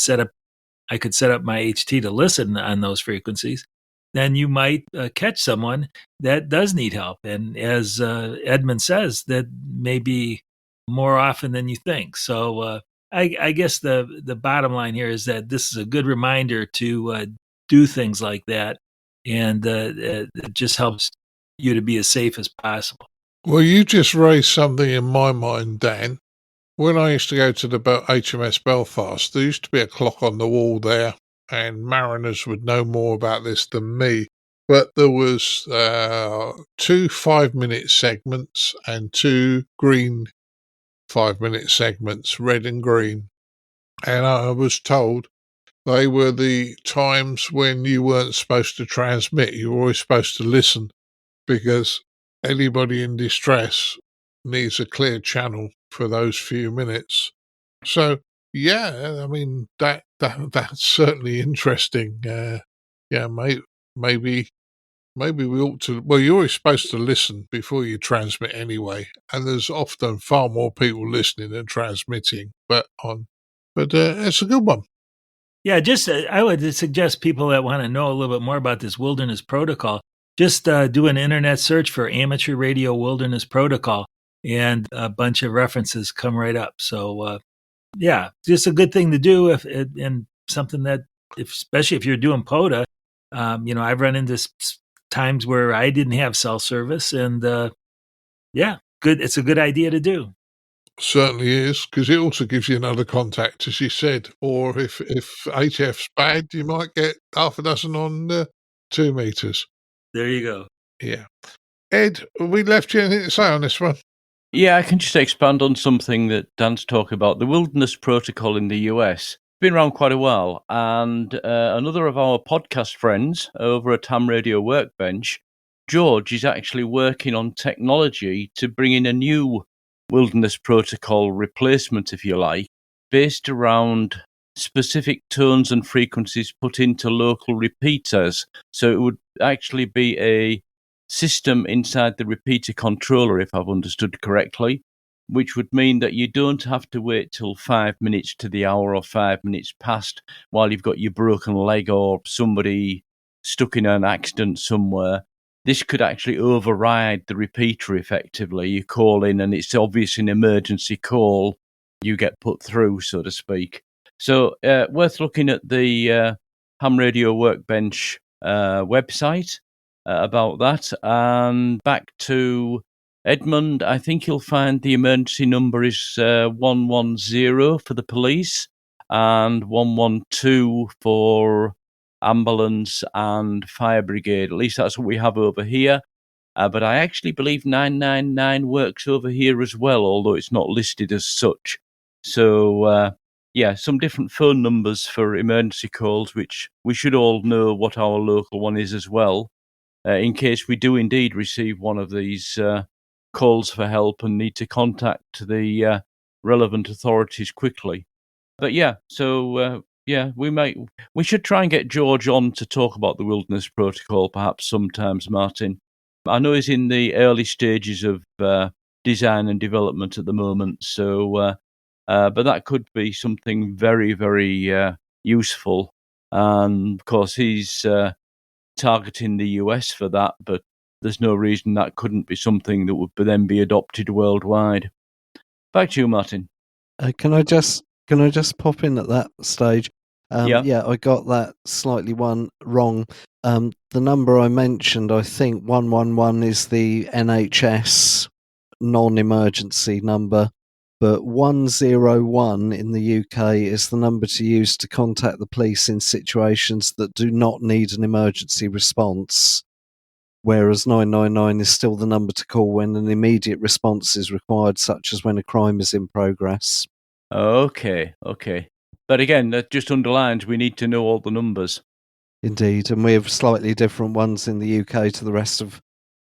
I could set up my HT to listen on those frequencies, then you might catch someone that does need help. And as Edmund says, that may be more often than you think. So I guess the bottom line here is that this is a good reminder to do things like that, and it just helps you to be as safe as possible. Well, you just raised something in my mind, Dan. When I used to go to the HMS Belfast, there used to be a clock on the wall there, and mariners would know more about this than me. but there was 2 5-minute segments and 2 green 5-minute segments, red and green. And I was told they were the times when you weren't supposed to transmit. You were always supposed to listen, because anybody in distress needs a clear channel for those few minutes. So, yeah, I mean, that's certainly interesting. Yeah, maybe we ought to. Well, you're always supposed to listen before you transmit anyway, and there's often far more people listening than transmitting. But it's a good one. Yeah, just I would suggest people that want to know a little bit more about this wilderness protocol, just do an internet search for amateur radio wilderness protocol, and a bunch of references come right up. So, yeah, just a good thing to do and something that, especially if you're doing POTA, I've run into times where I didn't have cell service, and yeah, good. It's a good idea to do. Certainly is, because it also gives you another contact, as you said. Or if HF's bad, you might get half a dozen on 2 meters. There you go. Yeah. Ed, have we left you anything to say on this one? Yeah, I can just expand on something that Dan's talking about. The Wilderness Protocol in the US. Been around quite a while, and another of our podcast friends over at Ham Radio Workbench, George, is actually working on technology to bring in a new Wilderness Protocol replacement, if you like, based around specific tones and frequencies put into local repeaters. So it would actually be a system inside the repeater controller, if I've understood correctly, which would mean that you don't have to wait till 5 minutes to the hour or 5 minutes past while you've got your broken leg or somebody stuck in an accident somewhere. This could actually override the repeater effectively. You call in and it's obviously an emergency call. You get put through, so to speak. So worth looking at the Ham Radio Workbench website about that. And back to Edmund, I think you'll find the emergency number is 110 for the police and 112 for ambulance and fire brigade. At least that's what we have over here. But I actually believe 999 works over here as well, although it's not listed as such. So, yeah, some different phone numbers for emergency calls, which we should all know what our local one is as well, in case we do indeed receive one of these calls for help and need to contact the relevant authorities quickly. But yeah, so yeah, we should try and get George on to talk about the Wilderness Protocol perhaps sometimes, Martin. I know he's in the early stages of design and development at the moment, so but that could be something very, very useful. And of course, he's targeting the US for that, but there's no reason that couldn't be something that would then be adopted worldwide. Back to you, Martin. Can I just pop in at that stage? Yeah, I got that slightly one wrong. The number I mentioned, I think 111 is the NHS non-emergency number, but 101 in the UK is the number to use to contact the police in situations that do not need an emergency response, whereas 999 is still the number to call when an immediate response is required, such as when a crime is in progress. Okay. But again, that just underlines we need to know all the numbers. Indeed, and we have slightly different ones in the UK to the rest of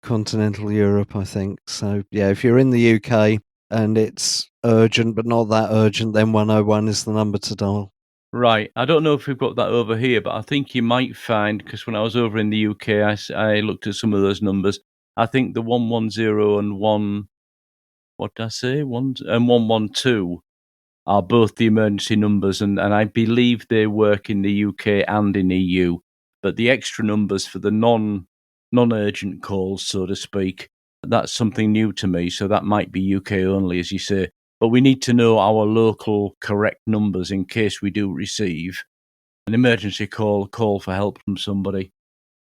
continental Europe, I think. So, yeah, if you're in the UK and it's urgent but not that urgent, then 101 is the number to dial. Right. I don't know if we've got that over here, but I think you might find, because when I was over in the UK, I looked at some of those numbers. I think the 110 and 112 are both the emergency numbers, and I believe they work in the UK and in EU. But the extra numbers for the non-urgent calls, so to speak, that's something new to me. So that might be UK only, as you say. But we need to know our local correct numbers in case we do receive an emergency call for help from somebody.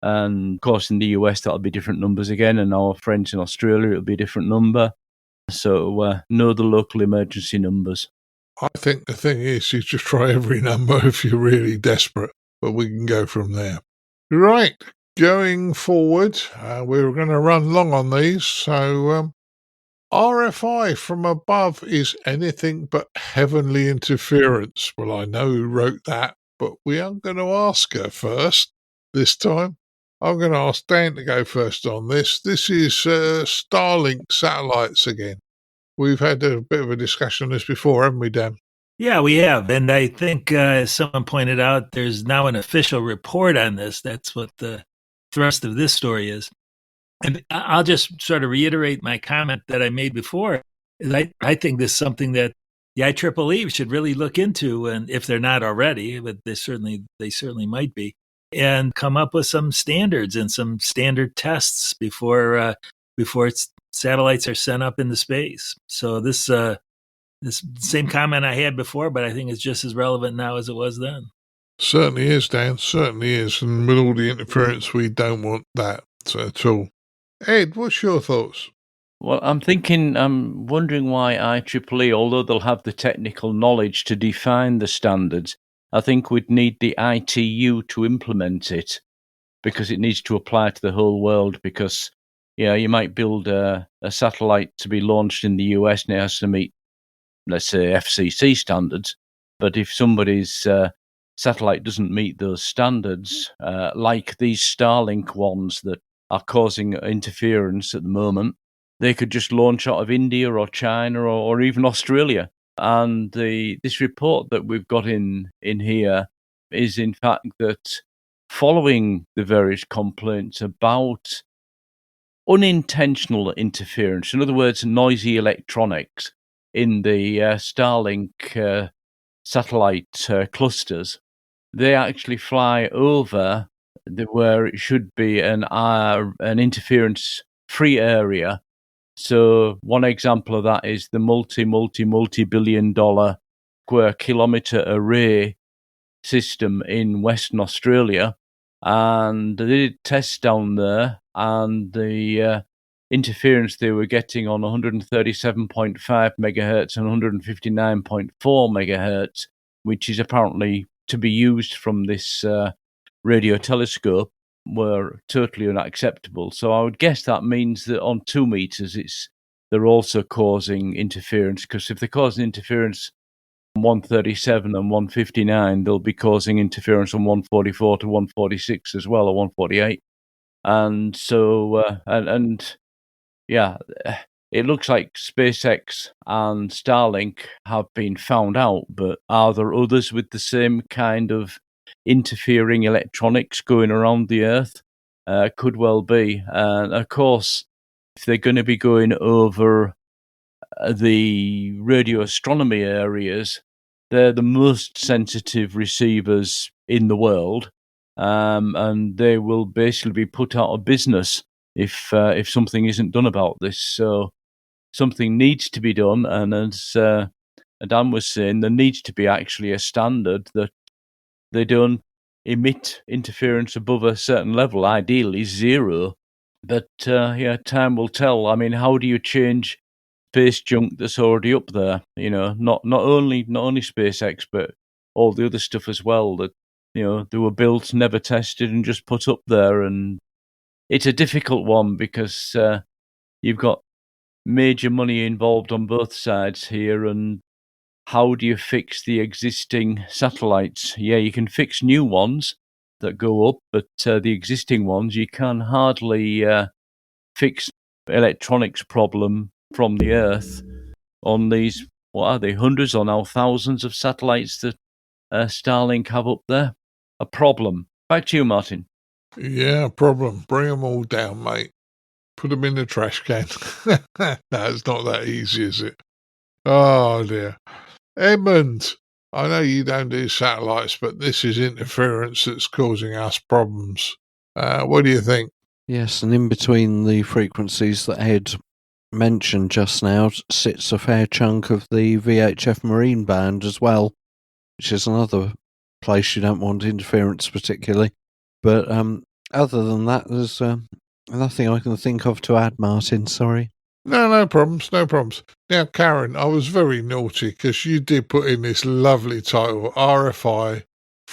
And of course, in the US, that'll be different numbers again. And our friends in Australia, it'll be a different number. So know the local emergency numbers. I think the thing is, you just try every number if you're really desperate, but we can go from there. Right. going forward, we're going to run long on these. So, RFI from above is anything but heavenly interference. Well, I know who wrote that, but we are going to ask her first this time. I'm going to ask Dan to go first on this. This is Starlink satellites again. We've had a bit of a discussion on this before, haven't we, Dan? Yeah, we have. And I think, as someone pointed out, there's now an official report on this. That's what the thrust of this story is. And I'll just sort of reiterate my comment that I made before. I think this is something that the IEEE should really look into, and if they're not already, but they certainly might be, and come up with some standards and some standard tests before satellites are sent up into space. So this same comment I had before, but I think it's just as relevant now as it was then. Certainly is, Dan. Certainly is. And with all the interference, we don't want that at all. Ed, what's your thoughts? Well, I'm wondering why IEEE, although they'll have the technical knowledge to define the standards, I think we'd need the ITU to implement it, because it needs to apply to the whole world. Because, you might build a satellite to be launched in the US and it has to meet, let's say, FCC standards. But if somebody's satellite doesn't meet those standards, like these Starlink ones that are causing interference at the moment, they could just launch out of India or China or even Australia. And this report that we've got in here is, in fact, that following the various complaints about unintentional interference, in other words, noisy electronics in the Starlink satellite clusters, they actually fly over where it should be an interference-free area. So one example of that is the multi-billion-dollar square kilometre array system in Western Australia. And they did tests down there, and the interference they were getting on 137.5 megahertz and 159.4 megahertz, which is apparently to be used from this radio telescope, were totally unacceptable. So I would guess that means that on 2 meters, they're also causing interference, because if they're causing interference on 137 and 159, they'll be causing interference on 144 to 146 as well, or 148. And so, it looks like SpaceX and Starlink have been found out, but are there others with the same kind of interfering electronics going around the Earth? Could well be. And of course, if they're going to be going over the radio astronomy areas, they're the most sensitive receivers in the world, and they will basically be put out of business if something isn't done about this. So something needs to be done, and as Dan was saying, there needs to be actually a standard that they don't emit interference above a certain level, ideally zero. But time will tell. I mean, how do you change space junk that's already up there? Not only SpaceX, but all the other stuff as well that they were built, never tested, and just put up there. And it's a difficult one because you've got major money involved on both sides here, and how do you fix the existing satellites? Yeah, you can fix new ones that go up, but the existing ones, you can hardly fix electronics problem from the Earth on these, what are they, hundreds or now thousands of satellites that Starlink have up there. A problem. Back to you, Martin. Yeah, problem. Bring them all down, mate. Put them in the trash can. No, it's not that easy, is it? Oh, dear. Edmund, I know you don't do satellites, but this is interference that's causing us problems. What do you think? Yes, and in between the frequencies that Ed mentioned just now sits a fair chunk of the VHF marine band as well, which is another place you don't want interference particularly. But other than that, there's nothing I can think of to add, Martin. Sorry. No problems, no problems. Now, Caryn, I was very naughty because you did put in this lovely title, RFI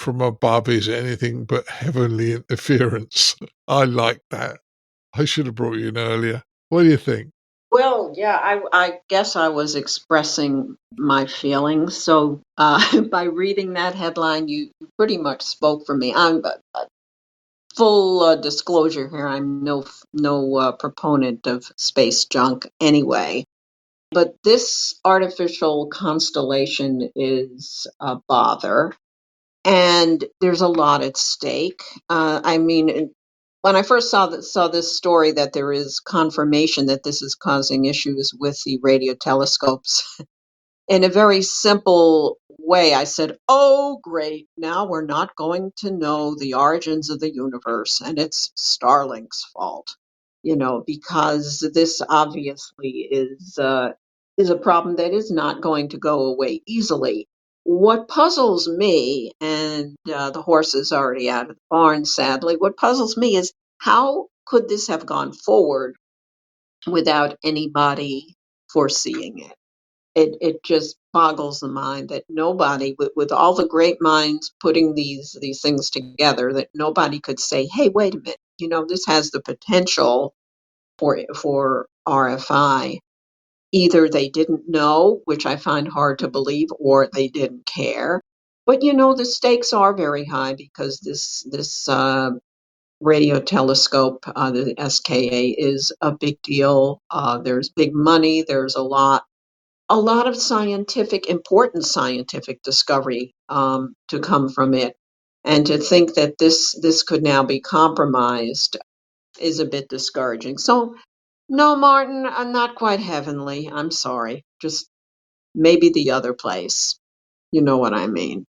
from above is anything but heavenly interference. I like that. I should have brought you in earlier. What do you think? Well, yeah, I guess I was expressing my feelings. So by reading that headline, you pretty much spoke for me. I'm full disclosure here. I'm no proponent of space junk anyway. But this artificial constellation is a bother, and there's a lot at stake. I mean, when I first saw this story that there is confirmation that this is causing issues with the radio telescopes, in a very simple way, I said, "Oh, great! Now we're not going to know the origins of the universe, and it's Starlink's fault." Because this obviously is a problem that is not going to go away easily. What puzzles me, and the horse is already out of the barn, sadly, what puzzles me is how could this have gone forward without anybody foreseeing it? It just boggles the mind that nobody, with all the great minds putting these things together, that nobody could say, "Hey, wait a minute, this has the potential for RFI." Either they didn't know, which I find hard to believe, or they didn't care. But the stakes are very high because this radio telescope, the SKA, is a big deal. There's big money. There's a lot of important scientific discovery to come from it. And to think that this could now be compromised is a bit discouraging. So, no, Martin, I'm not quite heavenly. I'm sorry. Just maybe the other place. You know what I mean.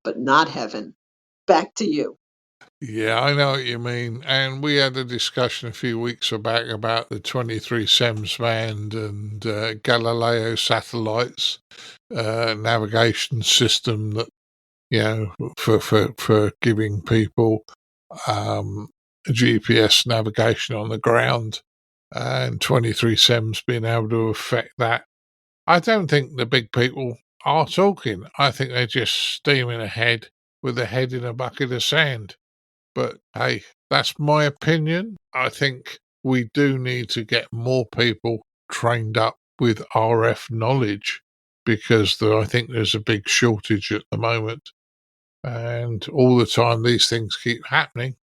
But not heaven. Back to you. Yeah, I know what you mean. And we had a discussion a few weeks back about the 23 SEMS band and Galileo satellites, navigation system that, for giving people GPS navigation on the ground, and 23 SEMS being able to affect that. I don't think the big people are talking. I think they're just steaming ahead with their head in a bucket of sand. But hey, that's my opinion. I think we do need to get more people trained up with RF knowledge because I think there's a big shortage at the moment. And all the time these things keep happening.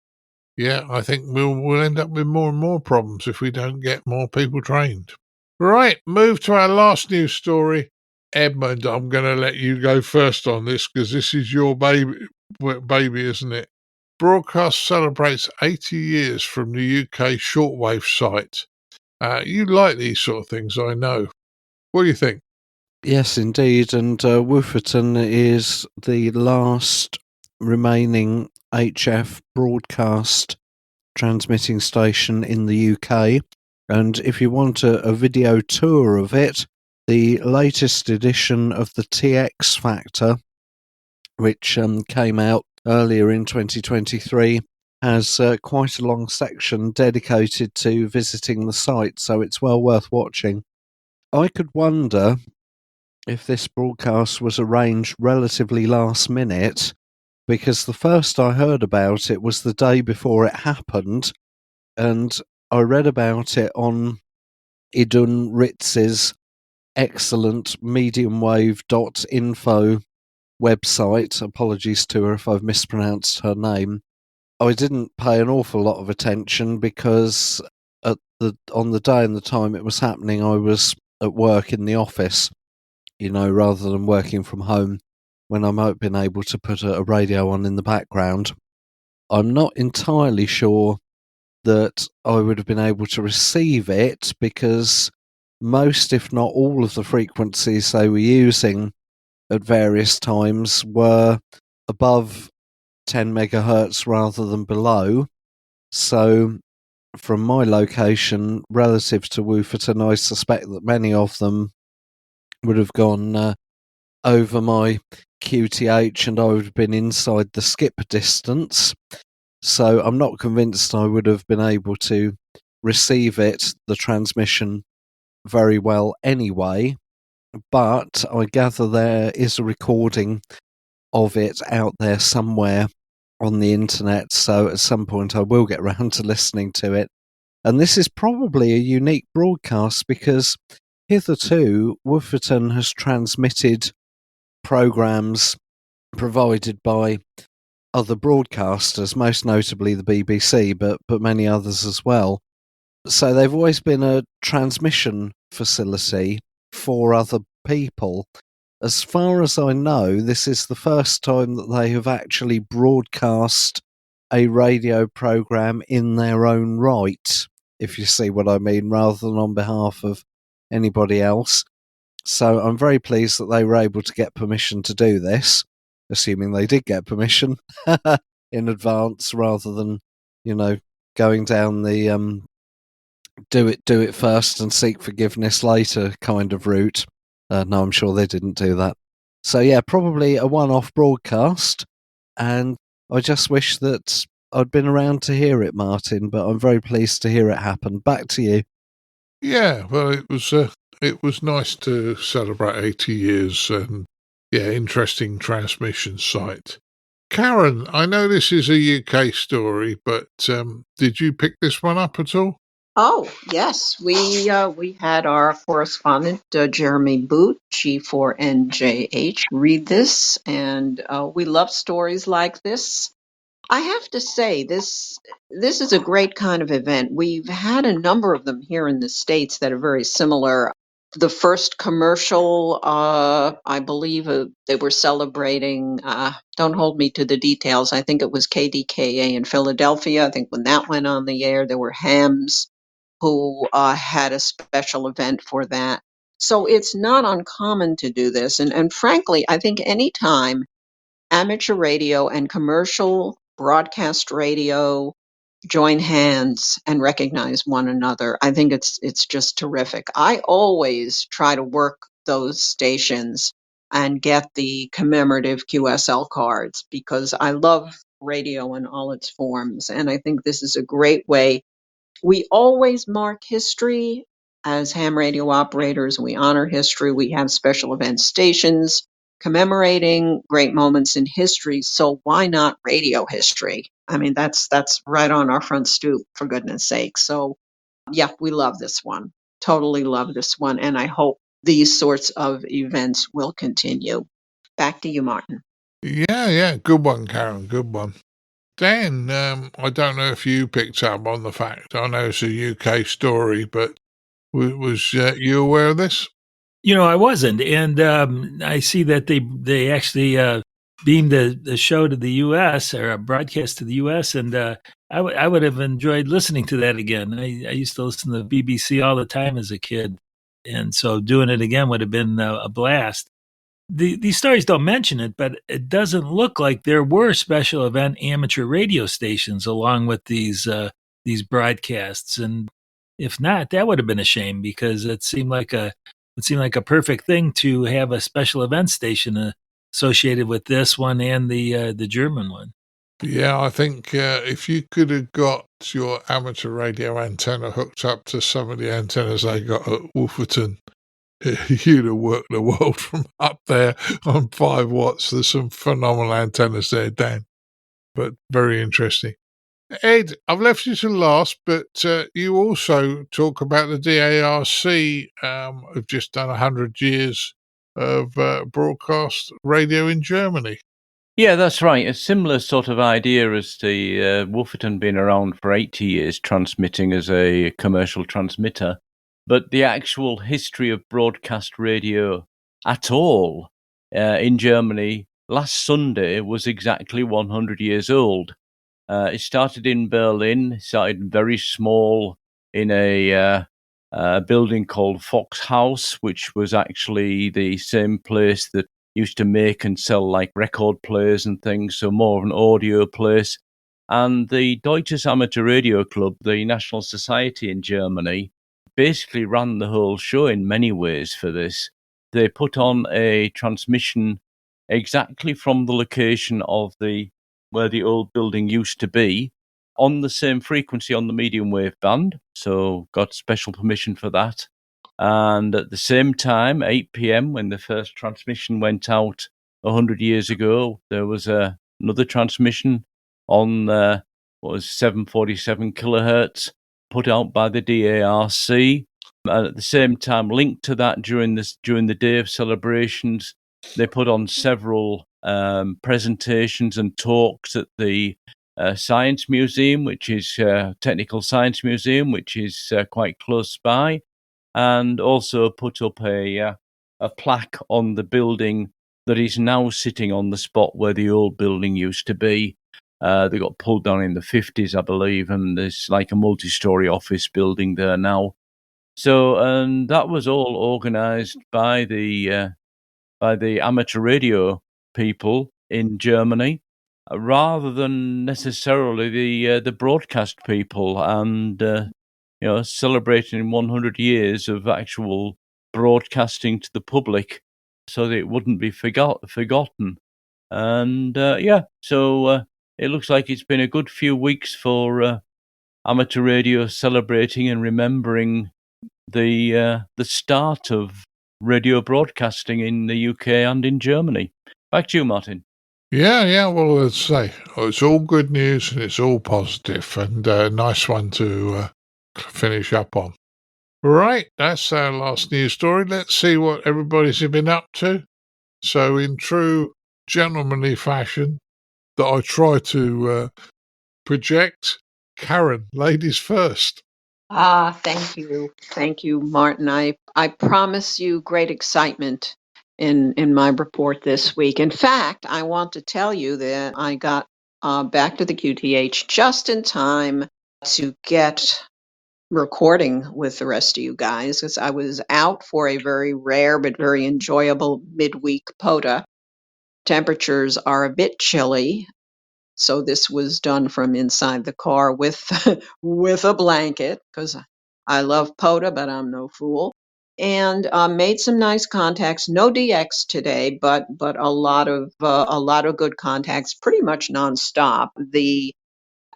Yeah, I think we'll end up with more and more problems if we don't get more people trained. Right, move to our last news story. Edmund, I'm going to let you go first on this because this is your baby, isn't it? Broadcast celebrates 80 years from the UK Shortwave site. You like these sort of things, I know. What do you think? Yes, indeed. And Wooferton is the last remaining HF broadcast transmitting station in the UK. And if you want a video tour of it, the latest edition of the TX Factor, which came out earlier in 2023, has quite a long section dedicated to visiting the site, so it's well worth watching. I could wonder if this broadcast was arranged relatively last minute, because the first I heard about it was the day before it happened, and I read about it on Idun Ritz's excellent mediumwave.info website. Apologies to her if I've mispronounced her name. I didn't pay an awful lot of attention because on the day and the time it was happening, I was at work in the office, rather than working from home when I might have been able to put a radio on in the background. I'm not entirely sure that I would have been able to receive it because most, if not all, of the frequencies they were using at various times were above 10 megahertz rather than below. So from my location relative to Wooferton, I suspect that many of them would have gone over my QTH and I would have been inside the skip distance. So I'm not convinced I would have been able to receive the transmission, very well anyway. but I gather there is a recording of it out there somewhere on the internet, so at some point I will get round to listening to it. And this is probably a unique broadcast because hitherto Wooferton has transmitted programs provided by other broadcasters, most notably the BBC, but many others as well. So they've always been a transmission facility for other people. As far as I know, this is the first time that they have actually broadcast a radio program in their own right, if you see what I mean, rather than on behalf of anybody else. So I'm very pleased that they were able to get permission to do this, assuming they did get permission in advance, rather than, going down the do it first and seek forgiveness later kind of route. No, I'm sure they didn't do that. So yeah, probably a one-off broadcast, and I just wish that I'd been around to hear it, Martin, but I'm very pleased to hear it happen. Back to you. Yeah, well, it was nice to celebrate 80 years, and interesting transmission site. Caryn, I know this is a UK story, but did you pick this one up at all? Oh, yes. We had our correspondent, Jeremy Boot, G4NJH, read this, and we love stories like this. I have to say, this is a great kind of event. We've had a number of them here in the States that are very similar. The first commercial, I believe they were celebrating, don't hold me to the details, I think it was KDKA in Philadelphia. I think when that went on the air, there were hams who had a special event for that. So it's not uncommon to do this. And frankly, I think anytime amateur radio and commercial broadcast radio join hands and recognize one another, I think it's just terrific. I always try to work those stations and get the commemorative QSL cards because I love radio in all its forms, and I think this is a great way. We always mark history as ham radio operators. We honor history. We have special event stations commemorating great moments in history. So why not radio history? I mean, that's right on our front stoop, for goodness sake. So yeah, we love this one. Totally love this one. And I hope these sorts of events will continue. Back to you, Martin. Yeah, good one, Caryn, good one. Dan, I don't know if you picked up on the fact. I know it's a UK story, but was you aware of this? I wasn't, and I see that they actually beamed the show to the U.S. or a broadcast to the U.S. and I would have enjoyed listening to that again. I used to listen to the BBC all the time as a kid, and so doing it again would have been a blast. These stories don't mention it, but it doesn't look like there were special event amateur radio stations along with these broadcasts. And if not, that would have been a shame because it seemed like a perfect thing to have a special event station associated with this one and the German one. Yeah, I think if you could have got your amateur radio antenna hooked up to some of the antennas they got at Wolferton, you'd have worked the world from up there on 5 watts. There's some phenomenal antennas there, Dan, but very interesting. Ed, I've left you to last, but you also talk about the D.A.R.C. Have just done 100 years of broadcast radio in Germany. Yeah, that's right. A similar sort of idea as the Wolferton being around for 80 years, transmitting as a commercial transmitter. But the actual history of broadcast radio at all in Germany last Sunday was exactly 100 years old. It started in Berlin. It started very small in a building called Fox House, which was actually the same place that used to make and sell like record players and things, so more of an audio place. And the Deutsches Amateur Radio Club, the national society in Germany, basically ran the whole show in many ways for this. They put on a transmission exactly from the location of where the old building used to be, on the same frequency on the medium wave band, so got special permission for that. And at the same time, 8 p.m., when the first transmission went out 100 years ago, there was another transmission on what was 747 kilohertz put out by the D.A.R.C. And at the same time, linked to that during the day of celebrations, they put on several presentations and talks at the Science Museum, which is Technical Science Museum, which is quite close by, and also put up a plaque on the building that is now sitting on the spot where the old building used to be. They got pulled down in the 50s, I believe, and there's like a multi-story office building there now. So, and that was all organised by the amateur radio people in Germany, rather than necessarily the broadcast people, and celebrating 100 years of actual broadcasting to the public, so that it wouldn't be forgotten. And so it looks like it's been a good few weeks for amateur radio celebrating and remembering the start of radio broadcasting in the UK and in Germany. Back to you, Martin. Yeah. Well, let's say it's all good news and it's all positive, and a nice one to finish up on. Right, that's our last news story. Let's see what everybody's been up to. So, in true gentlemanly fashion that I try to project, Caryn, ladies first. Thank you. Thank you, Martin. I promise you great excitement in my report this week. In fact, I want to tell you that I got back to the QTH just in time to get recording with the rest of you guys, because I was out for a very rare but very enjoyable midweek POTA. Temperatures are a bit chilly, so this was done from inside the car with with a blanket, because I love POTA, but I'm no fool. And made some nice contacts. No DX today, but a lot of good contacts, pretty much nonstop. The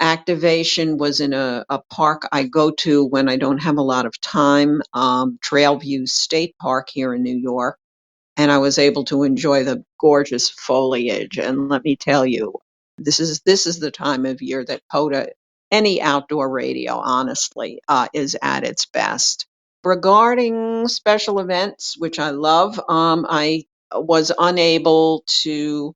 activation was in a park I go to when I don't have a lot of time, Trailview State Park here in New York, and I was able to enjoy the gorgeous foliage. And let me tell you, this is the time of year that POTA, any outdoor radio, honestly, is at its best. Regarding special events, which I love, I was unable to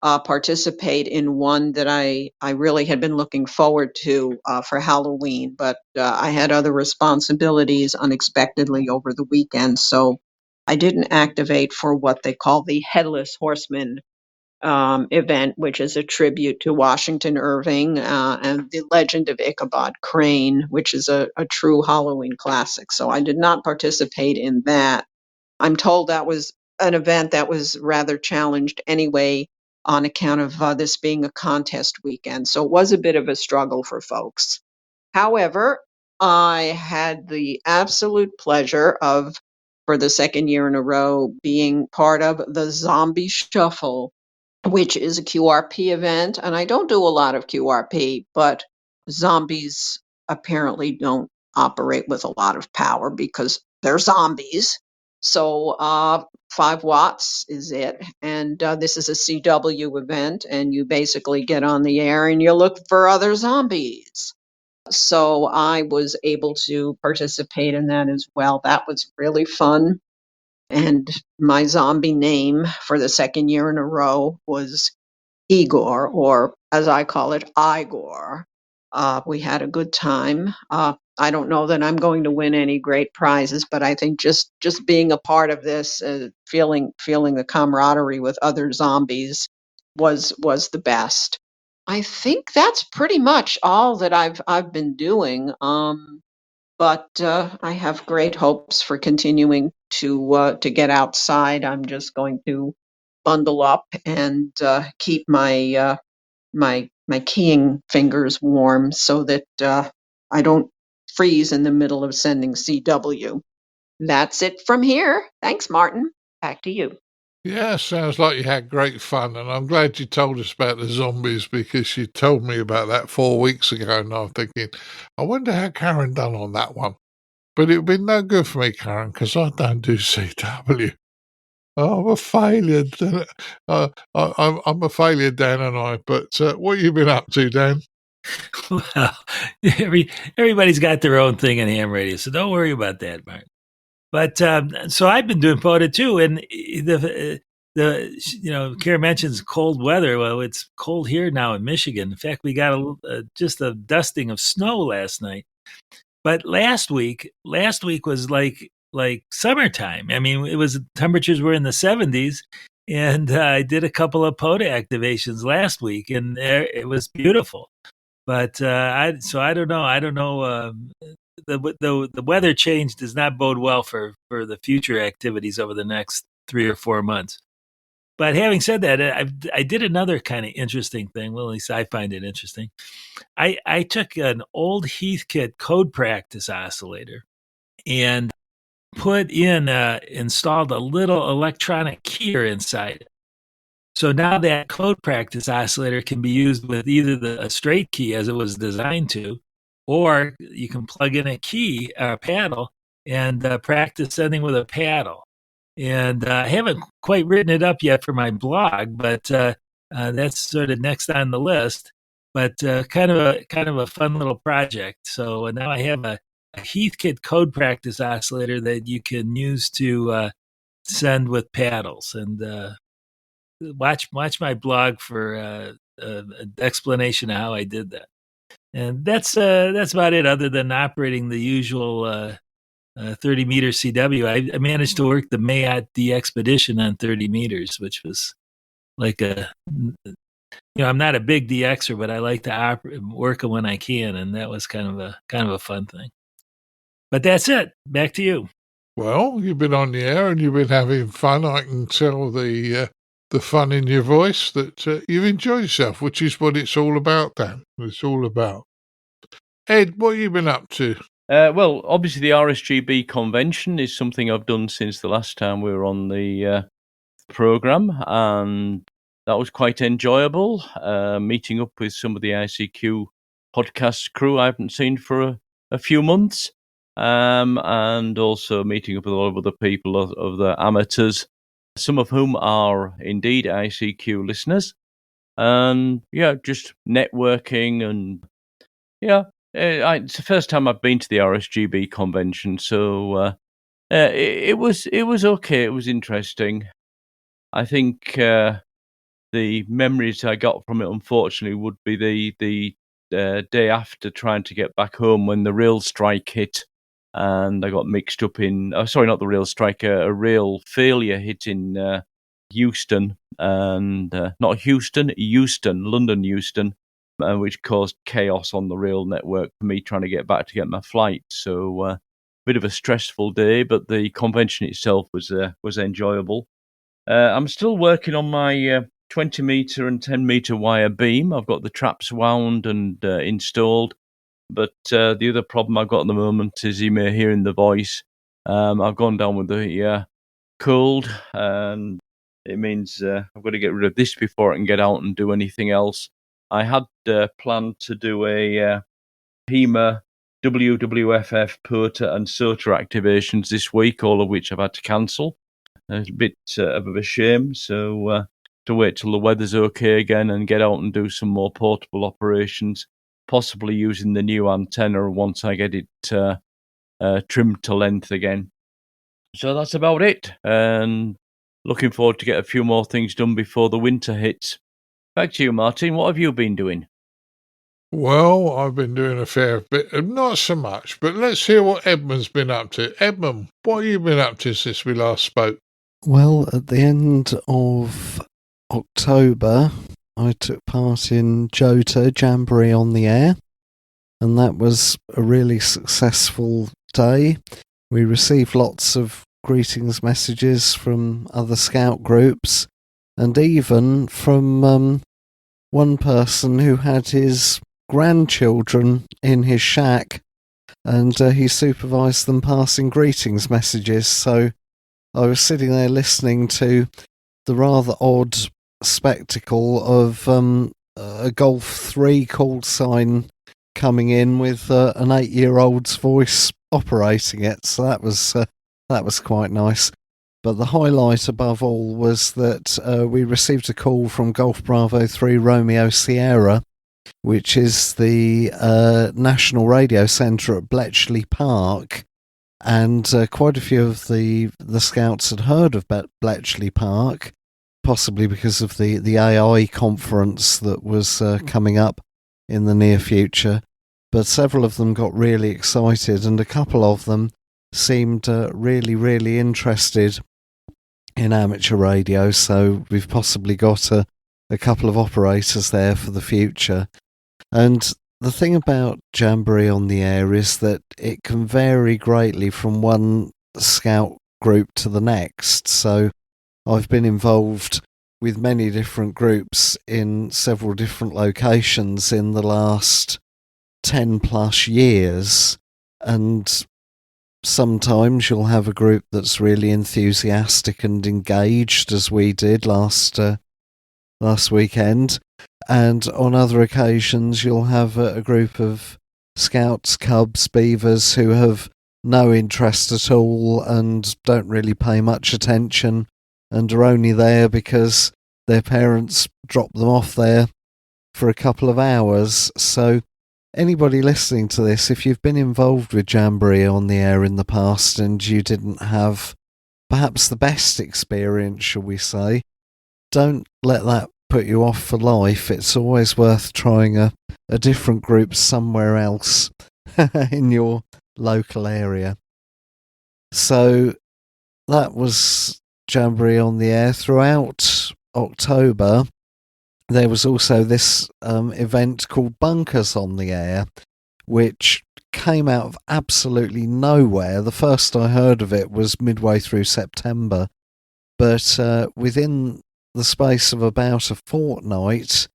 participate in one that I really had been looking forward to for Halloween, but I had other responsibilities unexpectedly over the weekend, so I didn't activate for what they call the Headless Horseman event, which is a tribute to Washington Irving and the legend of Ichabod Crane, which is a true Halloween classic. So I did not participate in that. I'm told that was an event that was rather challenged anyway on account of this being a contest weekend. So it was a bit of a struggle for folks. However, I had the absolute pleasure of, for the second year in a row, being part of the Zombie Shuffle, which is a QRP event. And I don't do a lot of QRP, but zombies apparently don't operate with a lot of power because they're zombies. So 5 watts is it. And this is a CW event, and you basically get on the air and you look for other zombies. So I was able to participate in that as well. That was really fun. And my zombie name for the second year in a row was Igor, or as I call it, Igor. We had a good time. I don't know that I'm going to win any great prizes, but I think just being a part of this, feeling the camaraderie with other zombies was the best. I think that's pretty much all that I've been doing. But I have great hopes for continuing to get outside. I'm just going to bundle up and keep my keying fingers warm so that I don't freeze in the middle of sending CW. That's it from here. Thanks, Martin. Back to you. Yeah, sounds like you had great fun, and I'm glad you told us about the zombies, because you told me about that 4 weeks ago, and I'm thinking, I wonder how Caryn done on that one. But it would be no good for me, Karen, because I don't do CW. I'm a failure. I'm a failure, Dan and I. But what have you been up to, Dan? Well, everybody's got their own thing in ham radio, so don't worry about that, Martin. But so I've been doing POTA too, and Caryn mentions cold weather. Well, it's cold here now in Michigan. In fact, we got just a dusting of snow last night. But last week was like summertime. I mean, temperatures were in the 70s, and I did a couple of POTA activations last week, and it was beautiful. But I don't know. I don't know. The weather change does not bode well for the future activities over the next 3 or 4 months. But having said that, I did another kind of interesting thing. Well, at least I find it interesting. I took an old Heathkit code practice oscillator and installed a little electronic keyer inside it. So now that code practice oscillator can be used with either a straight key as it was designed to, or you can plug in a key, a paddle, and practice sending with a paddle. And I haven't quite written it up yet for my blog, but that's sort of next on the list. But kind of a fun little project. So now I have a Heathkit code practice oscillator that you can use to send with paddles. And watch my blog for an explanation of how I did that. And that's about it. Other than operating the usual 30-meter CW, I managed to work the Mayat D Expedition on 30 meters, which was like I'm not a big DXer, but I like to work it when I can, and that was kind of a fun thing. But that's it. Back to you. Well, you've been on the air and you've been having fun. I can tell the fun in your voice that you've enjoyed yourself, which is what it's all about, Dan. It's all about. Ed, what have you been up to? Well, obviously the RSGB convention is something I've done since the last time we were on the program, and that was quite enjoyable. Meeting up with some of the ICQ podcast crew I haven't seen for a few months, and also meeting up with a lot of other people of the amateurs, some of whom are indeed ICQ listeners, and just networking and it's the first time I've been to the RSGB convention, so it was okay. It was interesting. I think the memories I got from it, unfortunately, would be the day after trying to get back home when the rail strike hit, and I got mixed up in. Sorry, not the rail strike. A rail failure hit in Euston, and not Houston, London Euston. Which caused chaos on the rail network for me trying to get back to get my flight. So bit of a stressful day, but the convention itself was enjoyable. I'm still working on my 20 meter and 10 meter wire beam. I've got the traps wound and installed, but the other problem I've got at the moment is, you may hear in the voice, I've gone down with the cold, and it means I've got to get rid of this before I can get out and do anything else. I had planned to do a HEMA, WWFF, POTA and SOTA activations this week, all of which I've had to cancel. It's a bit of a shame, so to wait till the weather's okay again and get out and do some more portable operations, possibly using the new antenna once I get it trimmed to length again. So that's about it, and looking forward to get a few more things done before the winter hits. Back to you, Martin. What have you been doing? Well, I've been doing a fair bit, not so much, but let's hear what Edmund's been up to. Edmund, what have you been up to since we last spoke? Well, at the end of October, I took part in JOTA, Jamboree on the Air, and that was a really successful day. We received lots of greetings messages from other scout groups, and even from one person who had his grandchildren in his shack, and he supervised them passing greetings messages. So I was sitting there listening to the rather odd spectacle of a Golf 3 call sign coming in with an 8-year-old's voice operating it, so that was quite nice. But the highlight above all was that we received a call from Golf Bravo 3 Romeo Sierra, which is the National Radio Centre at Bletchley Park. And quite a few of the scouts had heard of Bletchley Park, possibly because of the AI conference that was coming up in the near future. But several of them got really excited, and a couple of them seemed really, really interested in amateur radio. So we've possibly got a couple of operators there for the future. And the thing about Jamboree on the Air is that it can vary greatly from one scout group to the next. So I've been involved with many different groups in several different locations in the last 10 plus years, and sometimes you'll have a group that's really enthusiastic and engaged, as we did last weekend. And on other occasions, you'll have a group of scouts, cubs, beavers who have no interest at all and don't really pay much attention and are only there because their parents drop them off there for a couple of hours. So anybody listening to this, if you've been involved with Jamboree on the Air in the past and you didn't have perhaps the best experience, shall we say, don't let that put you off for life. It's always worth trying a different group somewhere else in your local area. So that was Jamboree on the Air. Throughout October, there was also this event called Bunkers on the Air, which came out of absolutely nowhere. The first I heard of it was midway through September, but within the space of about a fortnight,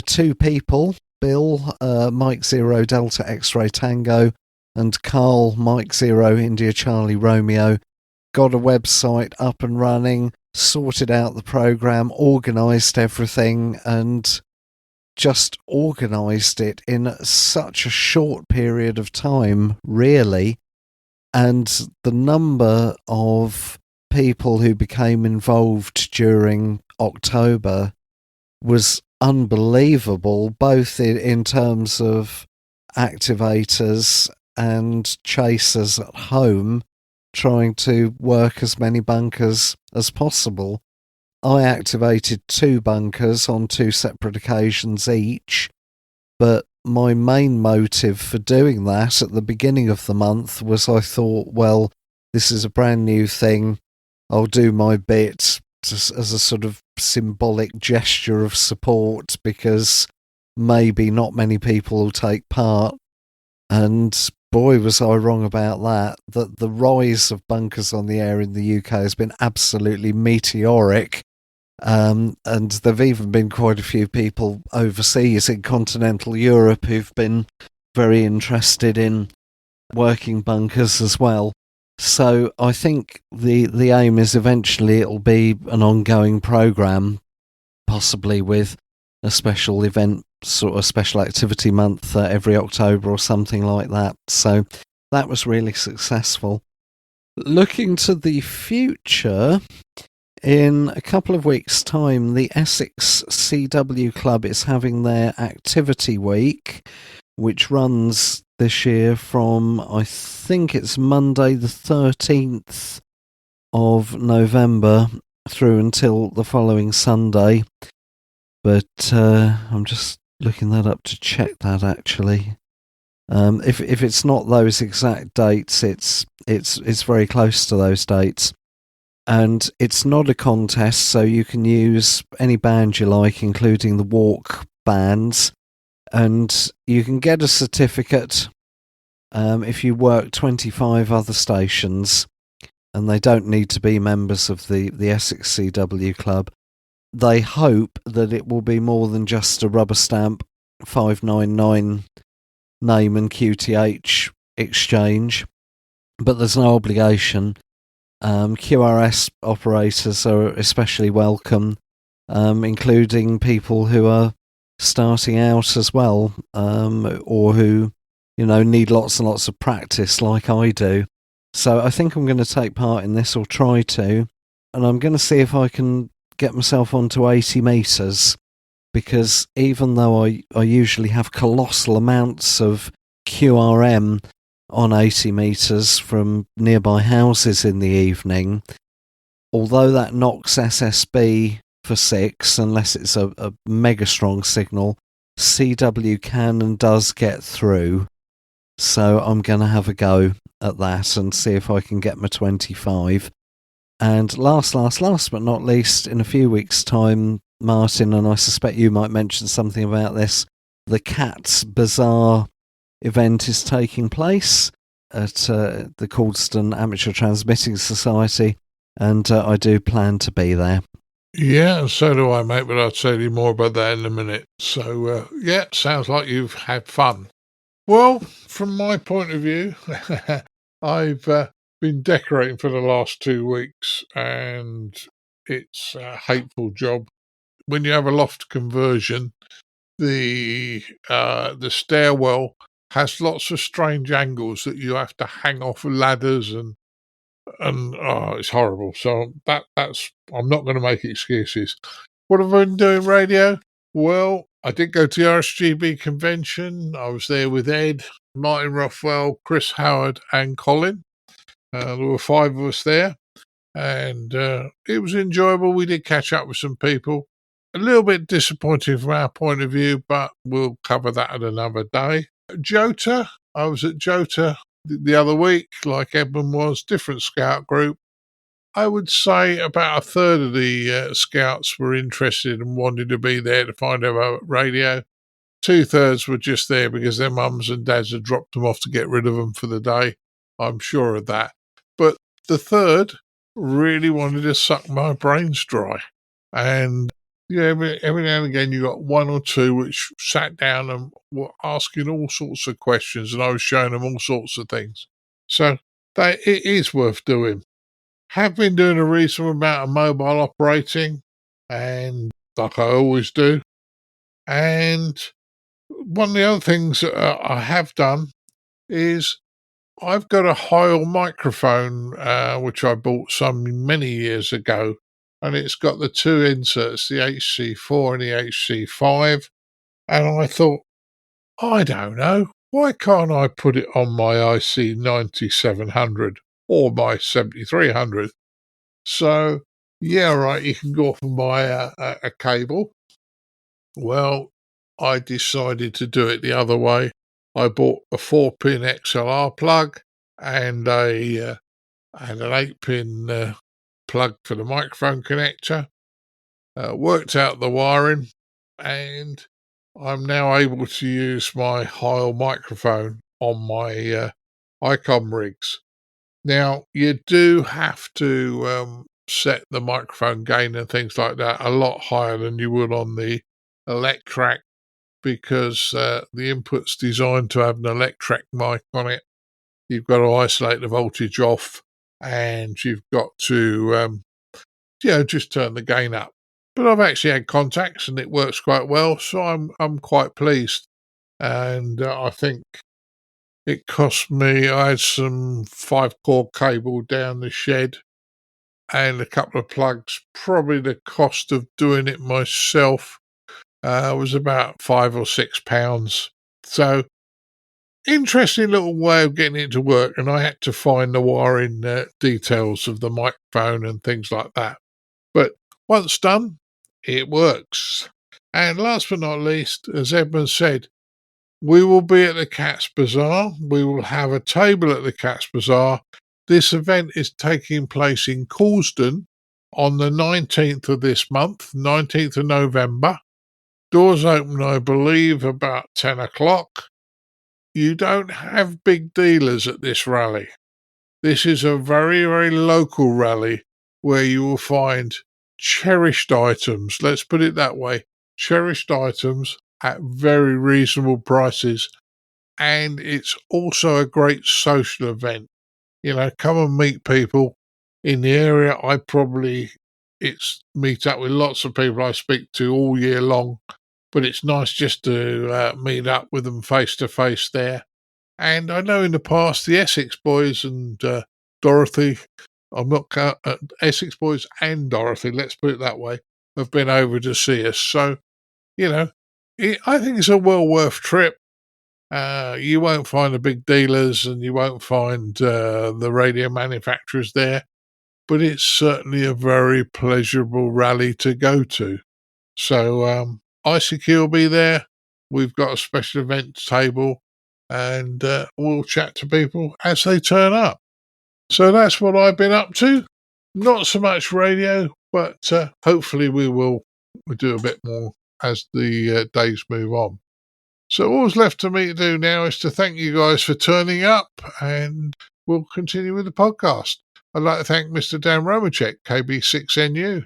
two people, Bill, Mike Zero Delta X-Ray Tango, and Carl, Mike Zero India Charlie Romeo, got a website up and running, sorted out the program, organised everything, and just organised it in such a short period of time, really. And the number of people who became involved during October was unbelievable, both in terms of activators and chasers at home trying to work as many bunkers as possible. I activated 2 bunkers on 2 separate occasions each, but my main motive for doing that at the beginning of the month was I thought, well, this is a brand new thing. I'll do my bit as a sort of symbolic gesture of support, because maybe not many people will take part. And boy, was I wrong about that the rise of bunkers on the air in the UK has been absolutely meteoric. And there've even been quite a few people overseas in continental Europe who've been very interested in working bunkers as well. So I think the aim is eventually it'll be an ongoing program, possibly with a special event, sort of special activity month every October or something like that. So that was really successful. Looking to the future, in a couple of weeks' time, the Essex CW Club is having their activity week, which runs this year from, I think it's Monday the 13th of November through until the following Sunday. But I'm just looking that up to check that, actually. If it's not those exact dates, it's very close to those dates. And it's not a contest, so you can use any band you like, including the walk bands. And you can get a certificate if you work 25 other stations, and they don't need to be members of the Essex CW Club. They hope that it will be more than just a rubber stamp 599 name and QTH exchange, but there's no obligation. QRS operators are especially welcome, including people who are starting out as well, or who need lots and lots of practice like I do. So I think I'm going to take part in this, or try to, and I'm going to see if I can get myself onto 80 meters, because even though I usually have colossal amounts of QRM on 80 meters from nearby houses in the evening, although that knocks SSB for 6, unless it's a mega strong signal, CW can and does get through. So I'm going to have a go at that and see if I can get my 25. And last but not least, in a few weeks' time, Martin, and I suspect you might mention something about this, the Cats Bazaar event is taking place at the Caldeston Amateur Transmitting Society, and I do plan to be there. Yeah, and so do I, mate, but I'll tell you more about that in a minute. So, yeah, sounds like you've had fun. Well, from my point of view, I've been decorating for the last 2 weeks, and it's a hateful job. When you have a loft conversion, the stairwell has lots of strange angles that you have to hang off ladders, and it's horrible. So that's I'm not going to make excuses. What have I been doing radio? Well, I did go to the RSGB convention. I was there with Ed, Martin Rothwell, Chris Howard, and Colin. There were 5 of us there, and it was enjoyable. We did catch up with some people. A little bit disappointing from our point of view, but we'll cover that at another day. Jota, I was at Jota the other week, like Edmund was, different scout group. I would say about a third of the scouts were interested and wanted to be there to find out about radio. 2/3 were just there because their mums and dads had dropped them off to get rid of them for the day. I'm sure of that. But the third really wanted to suck my brains dry. And every now and again you got 1 or 2 which sat down and were asking all sorts of questions, and I was showing them all sorts of things. So it is worth doing. Have been doing a reasonable amount of mobile operating, and like I always do. And one of the other things that I have done is I've got a Heil microphone, which I bought many years ago, and it's got the 2 inserts, the HC4 and the HC5. And I thought, I don't know, why can't I put it on my IC 9700 or my 7300? So, yeah, right, you can go off and buy a cable. Well, I decided to do it the other way. I bought a 4-pin XLR plug and an 8-pin plug for the microphone connector. Worked out the wiring, and I'm now able to use my Heil microphone on my ICOM rigs. Now, you do have to set the microphone gain and things like that a lot higher than you would on the Electrac, because the input's designed to have an Electrac mic on it. You've got to isolate the voltage off, and you've got to just turn the gain up. But I've actually had contacts, and it works quite well, so I'm quite pleased. And I think it cost me, I had some 5-core cable down the shed and a couple of plugs. Probably the cost of doing it myself was about £5 or £6. So, interesting little way of getting it to work. And I had to find the wiring details of the microphone and things like that. But once done, it works. And last but not least, as Edmund said, we will be at the Cats Bazaar. We will have a table at the Cats Bazaar. This event is taking place in Caldeston on the 19th of this month, 19th of November. Doors open, I believe, about 10 o'clock. You don't have big dealers at this rally. This is a very, very local rally where you will find cherished items. Let's put it that way. Cherished items at very reasonable prices. And it's also a great social event. Come and meet people in the area. It's meet up with lots of people I speak to all year long, but it's nice just to meet up with them face to face there. And I know in the past the Essex boys and Dorothy, Essex boys and Dorothy, let's put it that way, have been over to see us. So, I think it's a well worth trip. You won't find the big dealers and you won't find the radio manufacturers there, but it's certainly a very pleasurable rally to go to. So ICQ will be there. We've got a special events table and we'll chat to people as they turn up. So that's what I've been up to. Not so much radio, but hopefully we'll do a bit more as the days move on. So all's left to me to do now is to thank you guys for turning up, and we'll continue with the podcast. I'd like to thank Mr. Dan Romanchik KB6NU.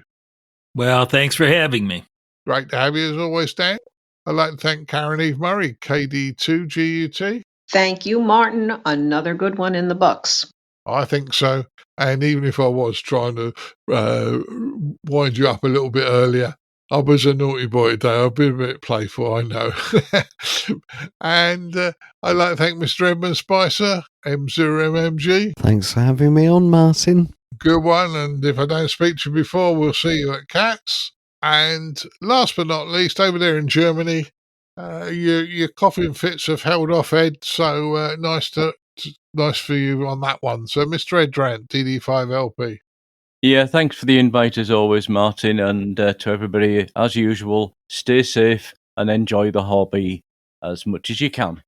Well, thanks for having me. Great to have you as always, Dan. I'd like to thank Caryn Eve Murray KD2GUT. Thank you, Martin. Another good one in the books. I think so. And even if I was trying to wind you up a little bit earlier, I was a naughty boy today. I've been a bit playful, I know. And I'd like to thank Mr. Edmund Spicer M0MNG. Thanks for having me on, Martin. Good one. And if I don't speak to you before, we'll see you at Cats. And last but not least, over there in Germany, your coughing fits have held off, Ed. So nice for you on that one. So Mr. Ed Durrant DD5LP. Yeah, thanks for the invite as always, Martin, and to everybody, as usual, stay safe and enjoy the hobby as much as you can.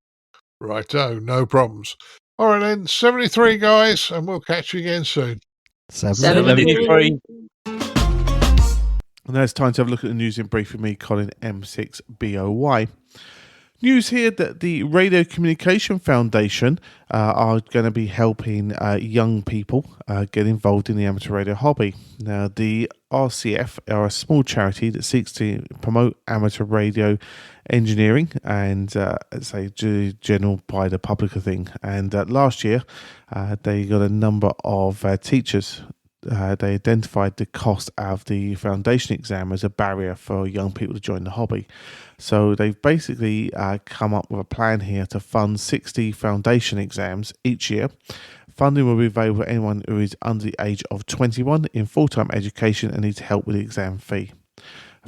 Righto, no problems. All right then, 73 guys, and we'll catch you again soon. 73. And now it's time to have a look at the news in brief with me, Colin M6BOY. News here that the Radio Communication Foundation are going to be helping young people get involved in the amateur radio hobby. Now, the RCF are a small charity that seeks to promote amateur radio engineering and, say, general by the public thing. And last year, they got a number of teachers. They identified the cost of the foundation exam as a barrier for young people to join the hobby. So they've basically come up with a plan here to fund 60 foundation exams each year. Funding will be available for anyone who is under the age of 21 in full-time education and needs help with the exam fee.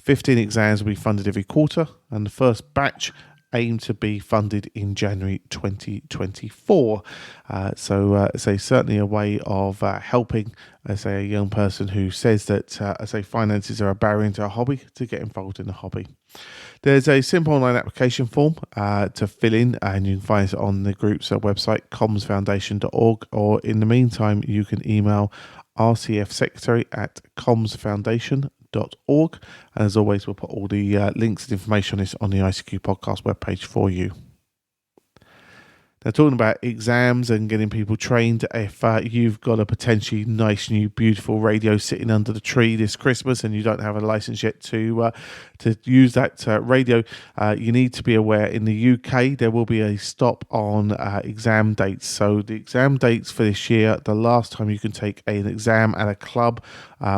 15 exams will be funded every quarter, and the first batch aim to be funded in January 2024. So certainly a way of helping, a young person who says that, finances are a barrier to a hobby to get involved in the hobby. There's a simple online application form to fill in, and you can find it on the group's website, commsfoundation.org, or in the meantime, you can email rcfsecretary@commsfoundation.org, and as always, we'll put all the links and information on this on the ICQ podcast webpage for you. Now, talking about exams and getting people trained, if you've got a potentially nice, new, beautiful radio sitting under the tree this Christmas and you don't have a license yet to use that radio, you need to be aware in the UK there will be a stop on exam dates. So the exam dates for this year, the last time you can take an exam at a club,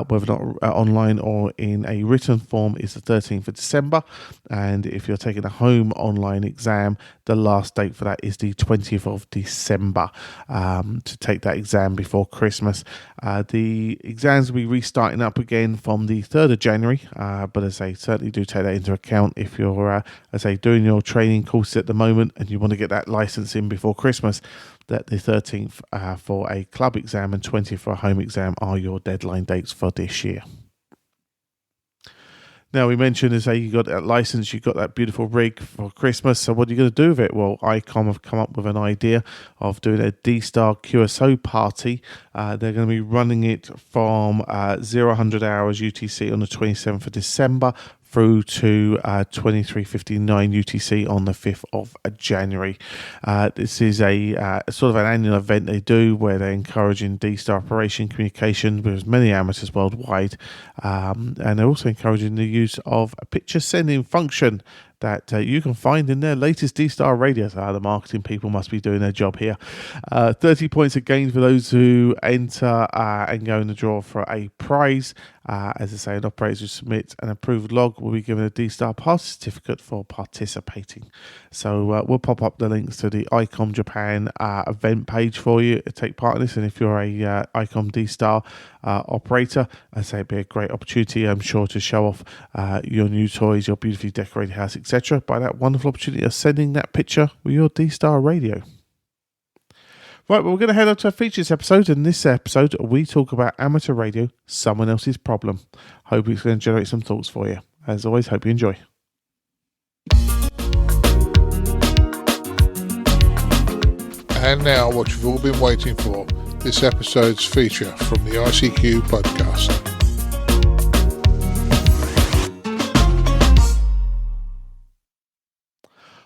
whether or not online or in a written form, is the 13th of December. And if you're taking a home online exam, the last date for that is the 20th of December to take that exam before Christmas. The exams will be restarting up again from the 3rd of January, but as I say, certainly do take that into account if you're, doing your training courses at the moment and you want to get that license in before Christmas, that the 13th for a club exam and 20th for a home exam are your deadline dates for this year. Now, we mentioned, you got that license, you got that beautiful rig for Christmas. So what are you going to do with it? Well, ICOM have come up with an idea of doing a D.A.R.C QSO party. They're going to be running it from 0000 hours UTC on the 27th of December through to 23:59 UTC on the 5th of January. This is a sort of an annual event they do where they're encouraging D.A.R.C operation communication with as many amateurs worldwide, and they're also encouraging the use of a picture sending function that you can find in their latest D.A.R.C radios. The marketing people must be doing their job here. 30 points are gained for those who enter and go in the draw for a prize. As I say, an operator who submits an approved log will be given a D.A.R.C pass certificate for participating. So we'll pop up the links to the ICOM Japan event page for you to take part in this. And if you're a ICOM D.A.R.C operator, I say it'd be a great opportunity, I'm sure, to show off your new toys, your beautifully decorated house, etc. by that wonderful opportunity of sending that picture with your D.A.R.C radio. Right, well, we're going to head on to our features episode. In this episode, we talk about amateur radio, someone else's problem. Hope it's going to generate some thoughts for you. As always, hope you enjoy. And now, what you've all been waiting for, this episode's feature from the ICQ podcast.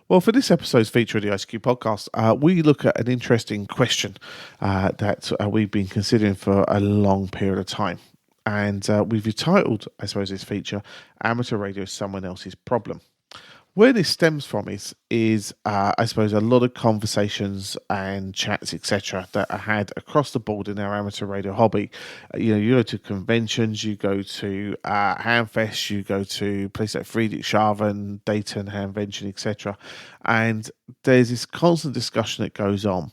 Well, for this episode's feature of the ICQ podcast, we look at an interesting question that we've been considering for a long period of time. And we've titled, I suppose, this feature, Amateur Radio, Someone Else's Problem. Where this stems from is I suppose, a lot of conversations and chats, etc., that are had across the board in our amateur radio hobby. You go to conventions, you go to Hamfest, you go to places like Friedrichshafen, Dayton, Hamvention, etc., and there's this constant discussion that goes on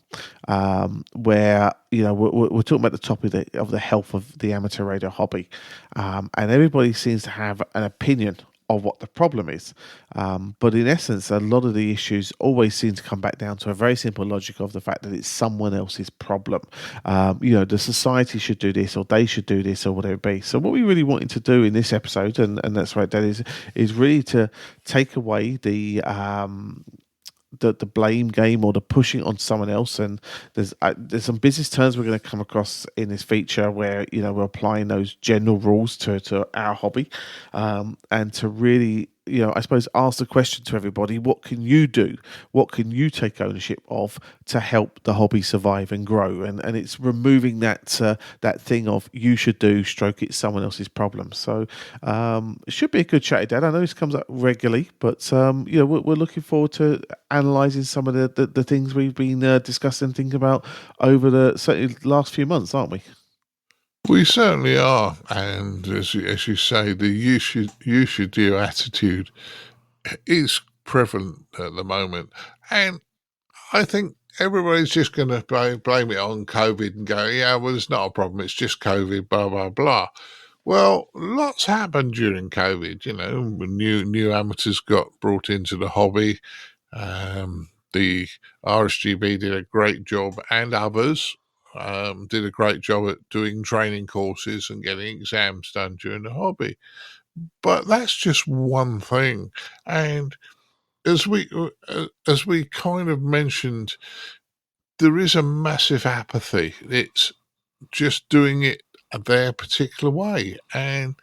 where we're talking about the topic of the health of the amateur radio hobby, and everybody seems to have an opinion of what the problem is. But in essence, a lot of the issues always seem to come back down to a very simple logic of the fact that it's someone else's problem. The society should do this, or they should do this, or whatever it be. So what we really wanted to do in this episode, and that's right, that is really to take away the blame game or the pushing on someone else. And there's some business terms we're going to come across in this feature where we're applying those general rules to our hobby, and to really I suppose ask the question to everybody: what can you do? What can you take ownership of to help the hobby survive and grow? And it's removing that thing of you should do, stroke it's someone else's problem. So it should be a good chat, Dad. I know this comes up regularly, but we're looking forward to analysing some of the things we've been discussing and thinking about over the certainly last few months, aren't we? We certainly are, and as you say, the you should do attitude is prevalent at the moment, and I think everybody's just going to blame it on COVID and go, yeah, well, it's not a problem, it's just COVID, blah blah blah. Well, lots happened during COVID. New amateurs got brought into the hobby. The RSGB did a great job, and others did a great job at doing training courses and getting exams done during the hobby. But that's just one thing. And as we kind of mentioned, there is a massive apathy. It's just doing it their particular way. And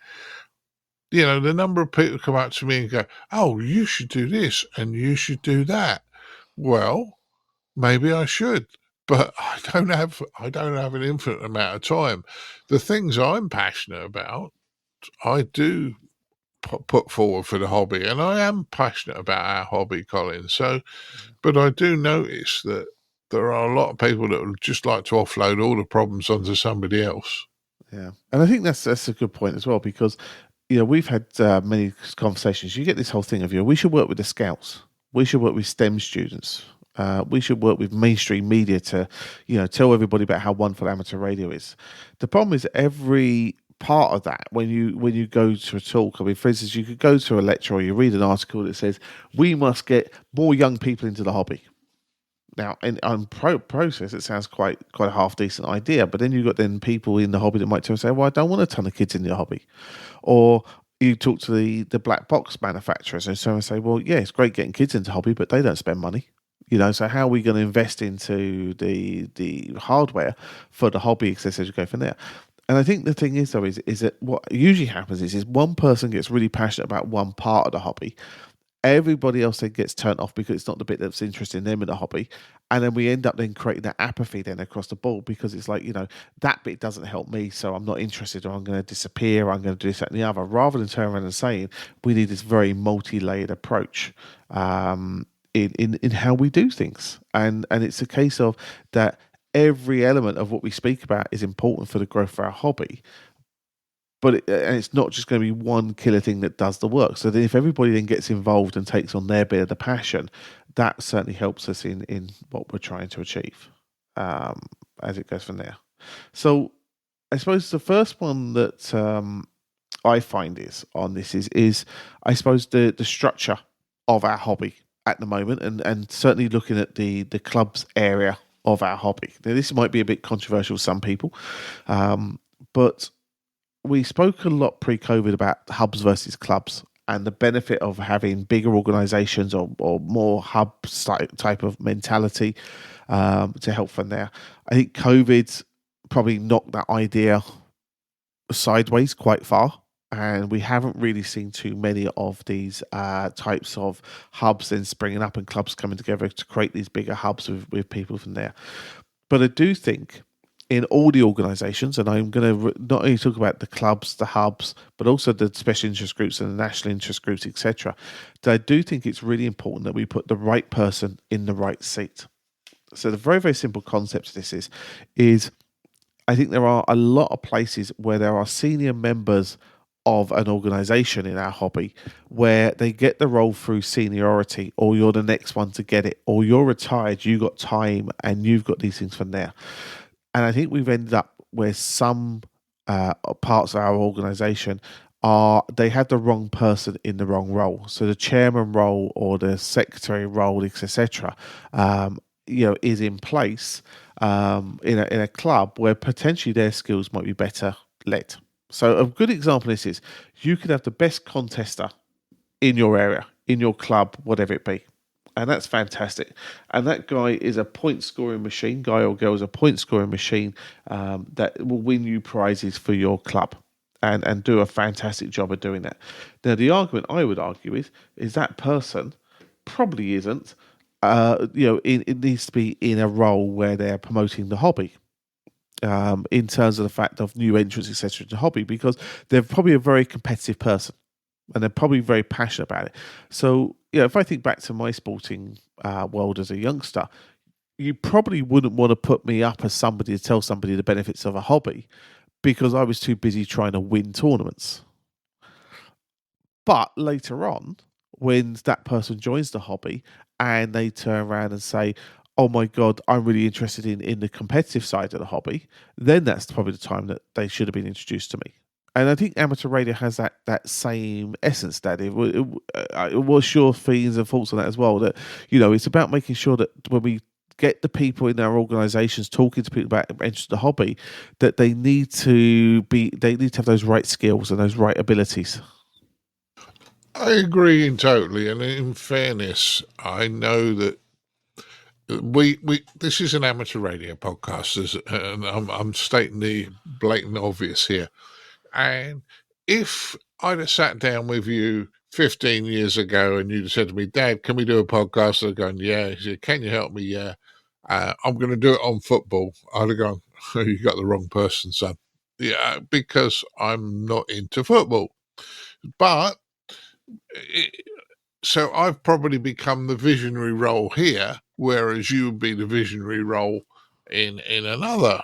the number of people come up to me and go, "Oh, you should do this and you should do that." Well, maybe I should, but I don't have an infinite amount of time. The things I'm passionate about, I do put forward for the hobby, and I am passionate about our hobby, Colin. So, but I do notice that there are a lot of people that would just like to offload all the problems onto somebody else. Yeah, and I think that's a good point as well, because we've had many conversations. You get this whole thing of we should work with the scouts, we should work with STEM students. We should work with mainstream media to, tell everybody about how wonderful amateur radio is. The problem is every part of that, when you go to a talk, I mean, for instance, you could go to a lecture or you read an article that says, we must get more young people into the hobby. Now, on process, it sounds quite a half decent idea, but then you've got people in the hobby that might turn and say, well, I don't want a ton of kids in the hobby. Or you talk to the black box manufacturers and someone say, well, yeah, it's great getting kids into hobby, but they don't spend money. So how are we going to invest into the hardware for the hobby, as you go from there? And I think the thing is, though, is that what usually happens is one person gets really passionate about one part of the hobby. Everybody else then gets turned off because it's not the bit that's interesting them in the hobby. And then we end up then creating that apathy then across the board, because it's like, that bit doesn't help me, so I'm not interested, or I'm going to disappear, I'm going to do this, that, and the other, rather than turn around and saying we need this very multi-layered approach in how we do things. And it's a case of that every element of what we speak about is important for the growth of our hobby. but and it's not just going to be one killer thing that does the work. So then if everybody then gets involved and takes on their bit of the passion, that certainly helps us in what we're trying to achieve as it goes from there. So I suppose the first one that I find is I suppose the structure of our hobby at the moment, and certainly looking at the clubs area of our hobby. Now, this might be a bit controversial to some people, but we spoke a lot pre-COVID about hubs versus clubs and the benefit of having bigger organizations or more hub type of mentality to help from there. I think COVID's probably knocked that idea sideways quite far, and we haven't really seen too many of these types of hubs then springing up and clubs coming together to create these bigger hubs with people from there. But I do think in all the organisations, and I'm going to not only talk about the clubs, the hubs, but also the special interest groups and the national interest groups, etc., that I do think it's really important that we put the right person in the right seat. So the very, very simple concept of this is I think there are a lot of places where there are senior members of an organisation in our hobby where they get the role through seniority, or you're the next one to get it, or you're retired, you got time, and you've got these things from there. And I think we've ended up where some parts of our organisation they had the wrong person in the wrong role. So the chairman role or the secretary role, etc., is in place in a club where potentially their skills might be better led. So a good example of this is you could have the best contester in your area, in your club, whatever it be. And that's fantastic. And that guy is a point-scoring machine, guy or girl is a point-scoring machine that will win you prizes for your club and do a fantastic job of doing that. Now, the argument I would argue is that person probably isn't, it needs to be in a role where they're promoting the hobby. In terms of the fact of new entrants, etc., to hobby, because they're probably a very competitive person and they're probably very passionate about it. So, if I think back to my sporting world as a youngster, you probably wouldn't want to put me up as somebody to tell somebody the benefits of a hobby because I was too busy trying to win tournaments. But later on, when that person joins the hobby and they turn around and say, oh my God, I'm really interested in the competitive side of the hobby, then that's probably the time that they should have been introduced to me. And I think amateur radio has that same essence, Daddy. What's your feelings and thoughts on that as well? That, it's about making sure that when we get the people in our organisations talking to people about interest in the hobby, that they need to have those right skills and those right abilities. I agree totally. And in fairness, I know that we this is an amateur radio podcast, and I'm stating the blatant obvious here. And if I'd have sat down with you 15 years ago and you'd said to me, Dad, can we do a podcast? I'd gone, yeah. He said, can you help me? Yeah. I'm going to do it on football. I'd have gone, oh, you got the wrong person, son. Yeah, because I'm not into football. But so I've probably become the visionary role here, whereas you would be the visionary role in another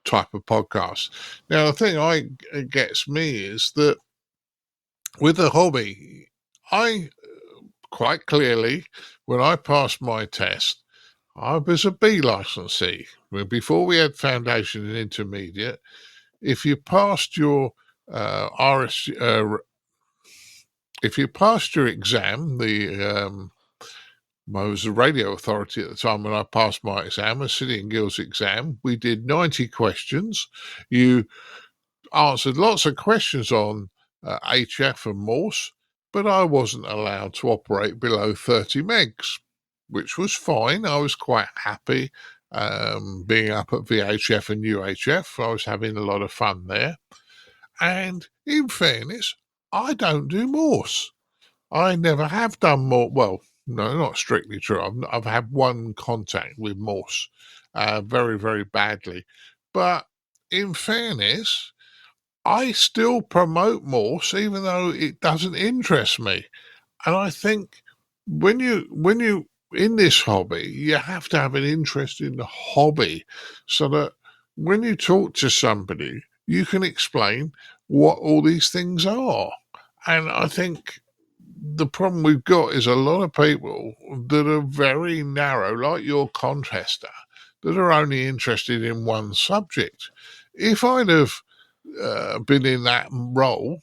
type of podcast. Now, the thing gets me is that with the hobby, I quite clearly, when I passed my test, I was a B licensee. Before we had foundation and intermediate, if you passed your if you passed your exam, I was a radio authority at the time when I passed my exam, a City and Guilds exam. We did 90 questions. You answered lots of questions on HF and Morse, but I wasn't allowed to operate below 30 megs, which was fine. I was quite happy being up at VHF and UHF. I was having a lot of fun there. And in fairness, I don't do Morse. I never have done more. Well, no, not strictly true. I've had one contact with Morse, very, very badly. But in fairness, I still promote Morse, even though it doesn't interest me. And I think when you in this hobby, you have to have an interest in the hobby, so that when you talk to somebody, you can explain what all these things are. And I think the problem we've got is a lot of people that are very narrow, like your contractor, that are only interested in one subject. If I'd have been in that role,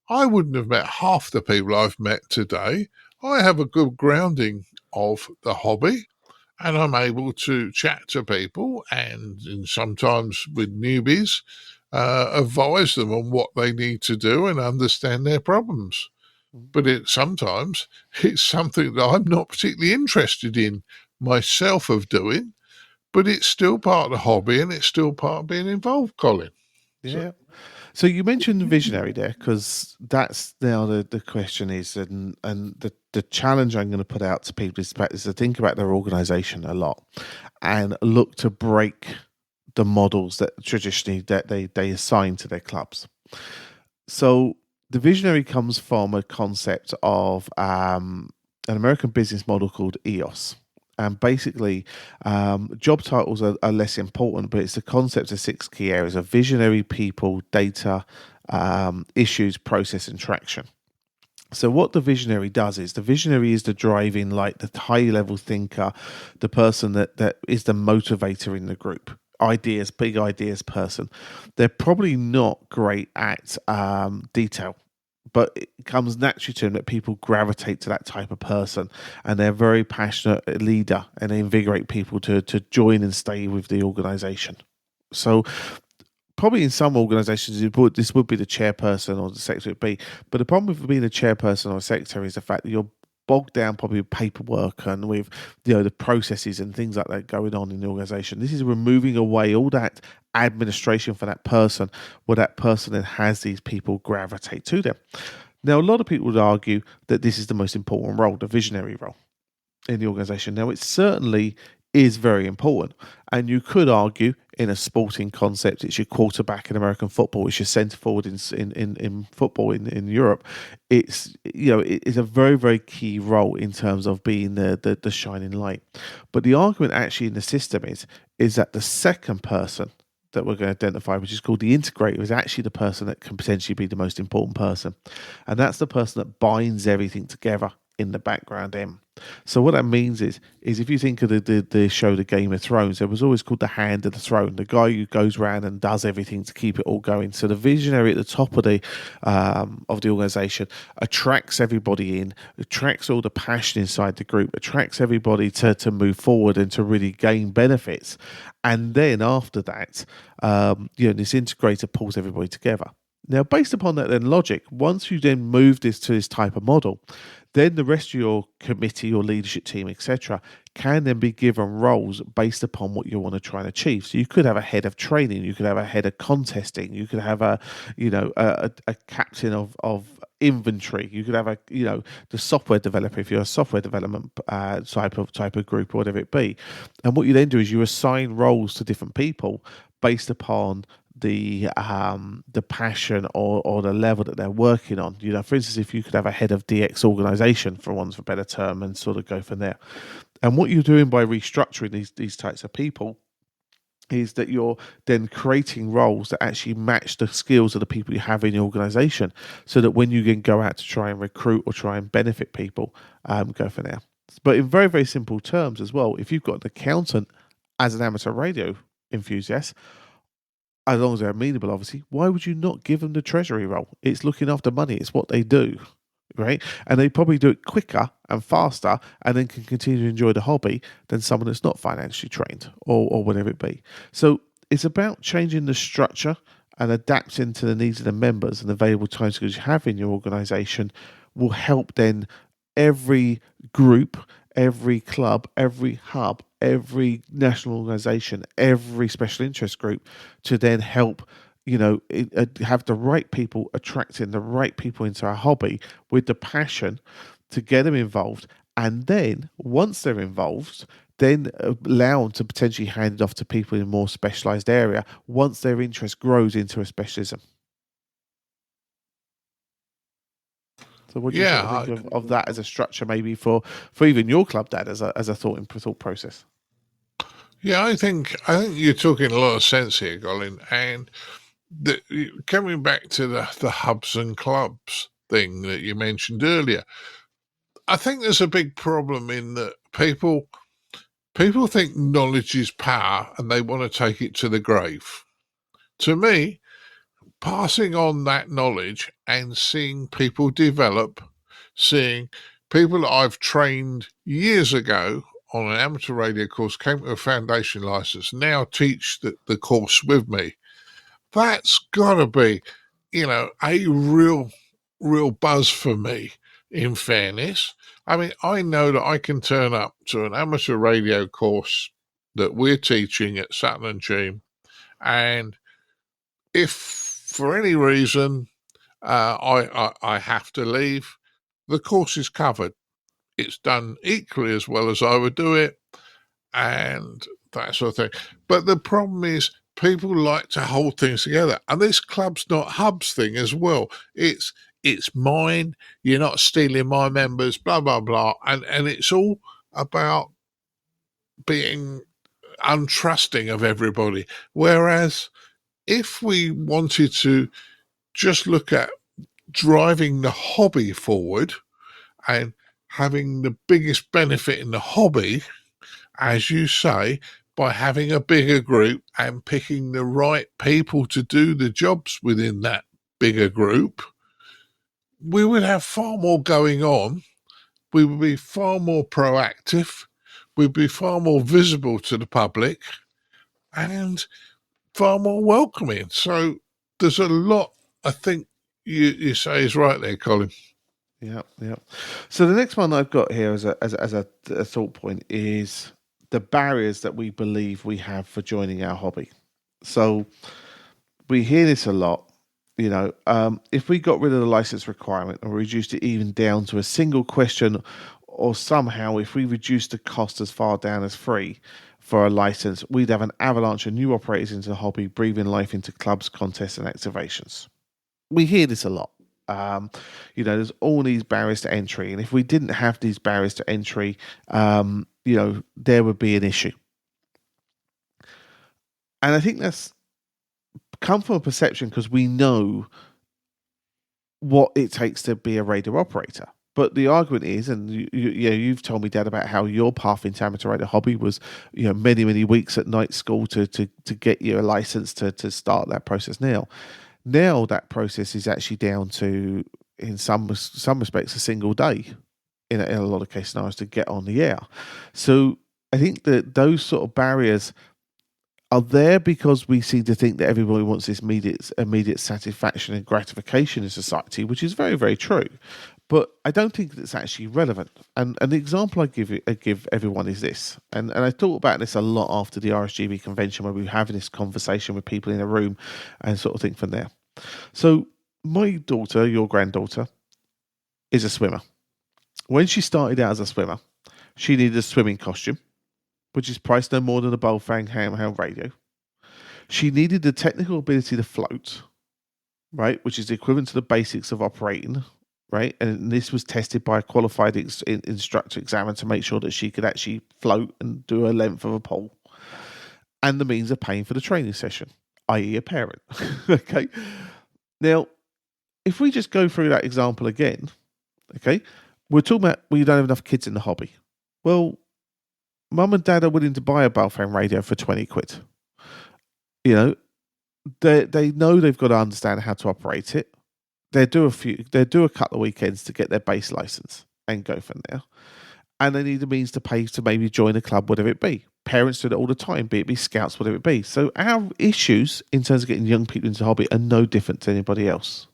I wouldn't have met half the people I've met today. I have a good grounding of the hobby, and I'm able to chat to people and sometimes with newbies, advise them on what they need to do and understand their problems. But sometimes it's something that I'm not particularly interested in myself of doing, but it's still part of the hobby and it's still part of being involved, Colin. Yeah. So you mentioned visionary there, because that's now the question is, and the challenge I'm going to put out to people is to think about their organisation a lot and look to break the models that traditionally that they assign to their clubs. So the visionary comes from a concept of an American business model called EOS. And basically, job titles are less important, but it's the concept of 6 key areas of visionary, people, data, issues, process, and traction. So what the visionary does is the visionary is the driving light, the high level thinker, the person that is the motivator in the group. Ideas, big ideas person. They're probably not great at detail, but it comes naturally to them that people gravitate to that type of person, and they're a very passionate leader, and they invigorate people to join and stay with the organization. So probably in some organizations this would be the chairperson or the secretary would be, but the problem with being a chairperson or a secretary is the fact that you're bogged down probably with paperwork and with the processes and things like that going on in the organization. This is removing away all that administration for that person, where that person then has these people gravitate to them. Now, a lot of people would argue that this is the most important role, the visionary role in the organization. Now, it certainly is very important, and you could argue in a sporting concept it's your quarterback in American football, it's your centre forward in football in Europe. It's it's a very, very key role in terms of being the shining light. But the argument actually in the system is that the second person that we're going to identify, which is called the integrator, is actually the person that can potentially be the most important person, and that's the person that binds everything together in the background end. So what that means is if you think of the show The Game of Thrones, there was always called the Hand of the Throne, the guy who goes around and does everything to keep it all going. So the visionary at the top of the organization attracts everybody in, attracts all the passion inside the group, attracts everybody to move forward and to really gain benefits. And then after that, this integrator pulls everybody together. Now, based upon that then logic, once you then move this to this type of model, then the rest of your committee, your leadership team, etc., can then be given roles based upon what you want to try and achieve. So you could have a head of training, you could have a head of contesting, you could have a captain of inventory, you could have the software developer if you're a software development type of group or whatever it be. And what you then do is you assign roles to different people based upon the passion or the level that they're working on. For instance, if you could have a head of DX organization, for want of a better term, and sort of go from there. And what you're doing by restructuring these types of people is that you're then creating roles that actually match the skills of the people you have in your organization, so that when you can go out to try and recruit or try and benefit people, go from there. But in very, very simple terms as well, if you've got an accountant as an amateur radio enthusiast, as long as they're amenable, obviously, why would you not give them the treasury role? It's looking after money. It's what they do, right? And they probably do it quicker and faster, and then can continue to enjoy the hobby than someone that's not financially trained or whatever it be. So it's about changing the structure and adapting to the needs of the members, and the available time skills you have in your organization will help then every group, every club, every hub, every national organization, every special interest group to then help, have the right people, attracting the right people into our hobby with the passion to get them involved. And then once they're involved, then allow them to potentially hand it off to people in a more specialized area once their interest grows into a specialism. So what do you sort of think of that as a structure, maybe for even your club, Dad, as a thought process? Yeah, I think you're talking a lot of sense here, Colin. And coming back to the hubs and clubs thing that you mentioned earlier, I think there's a big problem in that people think knowledge is power and they want to take it to the grave. To me, passing on that knowledge and seeing people develop, seeing people that I've trained years ago on an amateur radio course, came to a foundation license, now teach the course with me. That's got to be, a real buzz for me, in fairness. I mean, I know that I can turn up to an amateur radio course that we're teaching at Sutton and Cheam, and if for any reason I have to leave, the course is covered. It's done equally as well as I would do it, and that sort of thing. But the problem is people like to hold things together, and this club's not hubs thing as well. It's mine. You're not stealing my members. Blah blah blah, and it's all about being untrusting of everybody. Whereas if we wanted to just look at driving the hobby forward and having the biggest benefit in the hobby, as you say, by having a bigger group and picking the right people to do the jobs within that bigger group, we would have far more going on. We would be far more proactive. We'd be far more visible to the public and far more welcoming. So there's a lot, I think you say is right there, Colin. Yeah. So the next one I've got here as a thought point is the barriers that we believe we have for joining our hobby. So we hear this a lot. If we got rid of the license requirement or reduced it even down to a single question, or somehow if we reduced the cost as far down as free for a license, we'd have an avalanche of new operators into the hobby, breathing life into clubs, contests, and activations. We hear this a lot. There's all these barriers to entry, and if we didn't have these barriers to entry, there would be an issue. And I think that's come from a perception because we know what it takes to be a radio operator. But the argument is, and you've told me, Dad, about how your path into amateur radio hobby was, many weeks at night school to get you a license to start that process. Now that process is actually down to, in some respects, a single day in a lot of case scenarios to get on the air. So I think that those sort of barriers are there because we seem to think that everybody wants this immediate satisfaction and gratification in society, which is very, very true. But I don't think that's actually relevant. And the example I give everyone is this. And I thought about this a lot after the RSGB convention, where we were having this conversation with people in a room and sort of think from there. So my daughter, your granddaughter, is a swimmer. When she started out as a swimmer, she needed a swimming costume, which is priced no more than a Bullfang handheld radio. She needed the technical ability to float, right, which is the equivalent to the basics of operating, right? And this was tested by a qualified instructor examiner to make sure that she could actually float and do a length of a pole, and the means of paying for the training session, i.e. a parent. Okay. Now, if we just go through that example again, okay, we're talking about you don't have enough kids in the hobby. Well, Mum and Dad are willing to buy a Bullfang radio for 20 quid. They know they've got to understand how to operate it. They do a couple of weekends to get their base license and go from there. And they need the means to pay to maybe join a club, whatever it be. Parents do it all the time, be it scouts, whatever it be. So our issues in terms of getting young people into the hobby are no different to anybody else.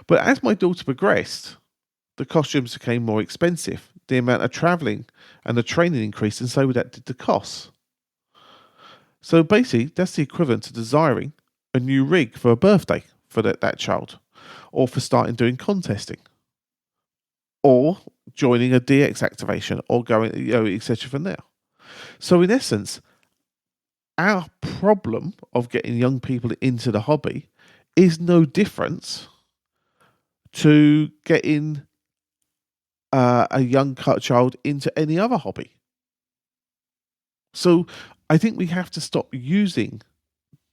But as my daughter progressed, the costumes became more expensive. The amount of travelling and the training increased, and so that did the costs. So basically, that's the equivalent to desiring a new rig for a birthday for that child, or for starting doing contesting, or joining a DX activation, or going, etc. from there. So in essence, our problem of getting young people into the hobby is no different to getting a young child into any other hobby. So I think we have to stop using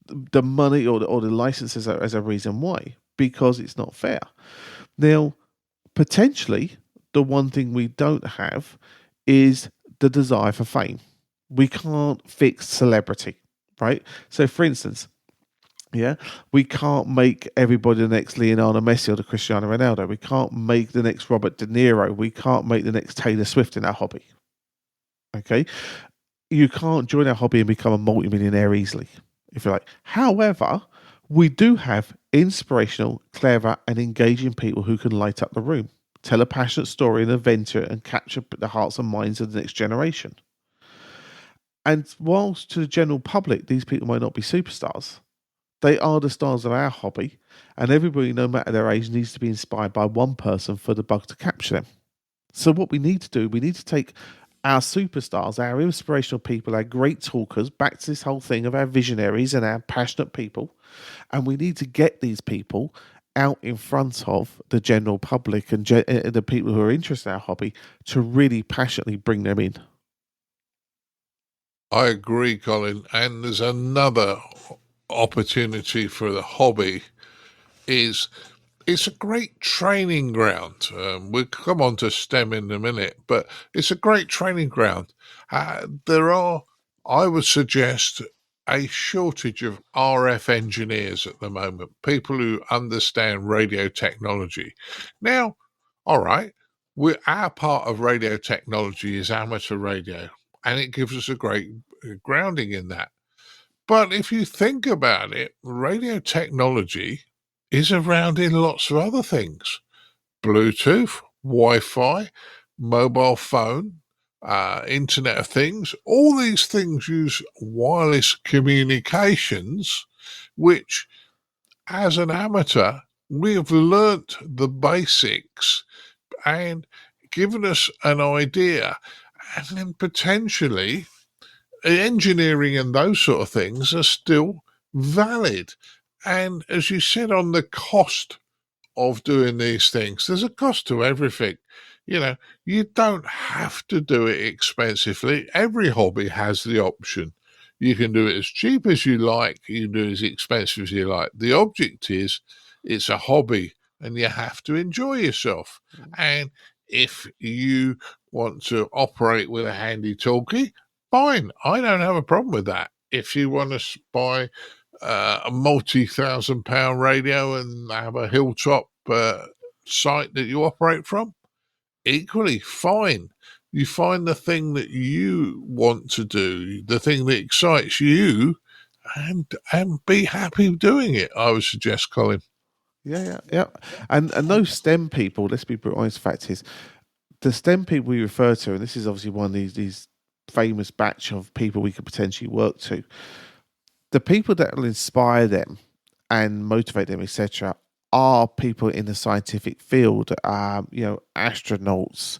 the money or the licenses as a reason why, because it's not fair. Now, potentially, the one thing we don't have is the desire for fame. We can't fix celebrity, right? So, for instance, we can't make everybody the next Leonardo Messi or the Cristiano Ronaldo. We can't make the next Robert De Niro. We can't make the next Taylor Swift in our hobby. Okay, you can't join our hobby and become a multimillionaire easily, if you like. However, we do have inspirational, clever, and engaging people who can light up the room, tell a passionate story and adventure, and capture the hearts and minds of the next generation. And whilst to the general public, these people might not be superstars, they are the stars of our hobby, and everybody, no matter their age, needs to be inspired by one person for the bug to capture them. So what we need to do, we need to take our superstars, our inspirational people, our great talkers, back to this whole thing of our visionaries and our passionate people, and we need to get these people out in front of the general public and the people who are interested in our hobby to really passionately bring them in. I agree, Colin. And there's another opportunity for the hobby is it's a great training ground. We'll come on to STEM in a minute, but it's a great training ground. There are, I would suggest, a shortage of RF engineers at the moment, people who understand radio technology. Now, all right, our part of radio technology is amateur radio, and it gives us a great grounding in that. But if you think about it, radio technology is around in lots of other things. Bluetooth, Wi-Fi, mobile phone, Internet of Things. All these things use wireless communications, which, as an amateur, we have learnt the basics and given us an idea. And then potentially engineering and those sort of things are still valid. And as you said on the cost of doing these things, there's a cost to everything. You know, you don't have to do it expensively. Every hobby has the option. You can do it as cheap as you like, you can do it as expensive as you like. The object is it's a hobby and you have to enjoy yourself. And if you want to operate with a handy talkie, fine. I don't have a problem with that. If you want to buy a multi-thousand-pound radio and have a hilltop site that you operate from, equally fine. You find the thing that you want to do, the thing that excites you, and be happy doing it, I would suggest, Colin. Yeah. And those STEM people, let's be honest, fact is, the STEM people we refer to, and this is obviously one of these famous batch of people we could potentially work to, the people that will inspire them and motivate them, etc., are people in the scientific field, astronauts,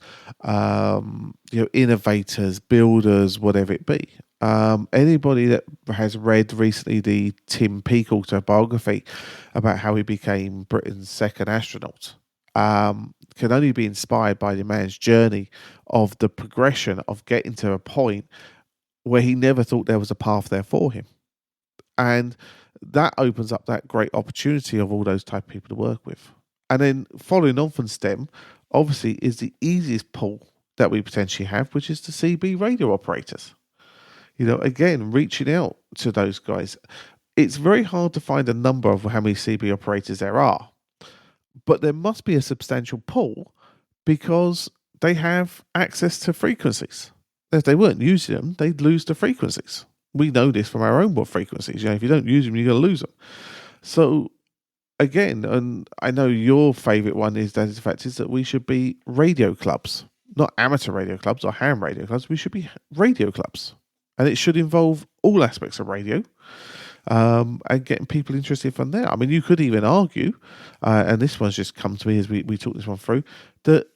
innovators, builders, whatever it be. Anybody that has read recently the Tim Peake autobiography about how he became Britain's second astronaut can only be inspired by the man's journey of the progression of getting to a point where he never thought there was a path there for him. And that opens up that great opportunity of all those type of people to work with. And then following on from STEM, obviously, is the easiest pull that we potentially have, which is the CB radio operators. Again, reaching out to those guys. It's very hard to find a number of how many CB operators there are, but there must be a substantial pull because they have access to frequencies. If they weren't using them, they'd lose the frequencies. We know this from our own frequencies. If you don't use them, you're going to lose them. So, again, and I know your favourite one is that we should be radio clubs, not amateur radio clubs or ham radio clubs. We should be radio clubs. And it should involve all aspects of radio and getting people interested from there. I mean, you could even argue, and this one's just come to me as we talk this one through, that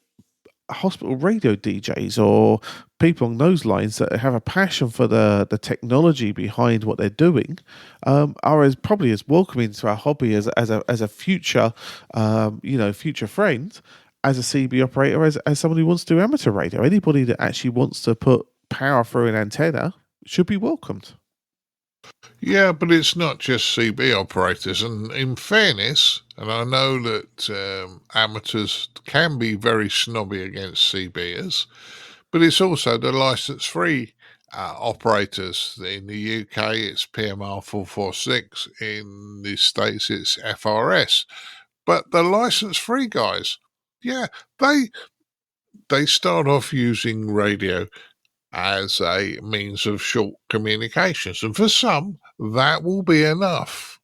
hospital radio DJs or people on those lines that have a passion for the technology behind what they're doing are probably as welcoming to our hobby as a future future friend, as a CB operator, as somebody who wants to do amateur radio. Anybody that actually wants to put power through an antenna should be welcomed. Yeah, but it's not just CB operators. And in fairness, and I know that amateurs can be very snobby against CBers, but it's also the license-free operators. In the UK, it's PMR 446. In the States, it's FRS. But the license-free guys, yeah, they start off using radio as a means of short communications. And for some, that will be enough.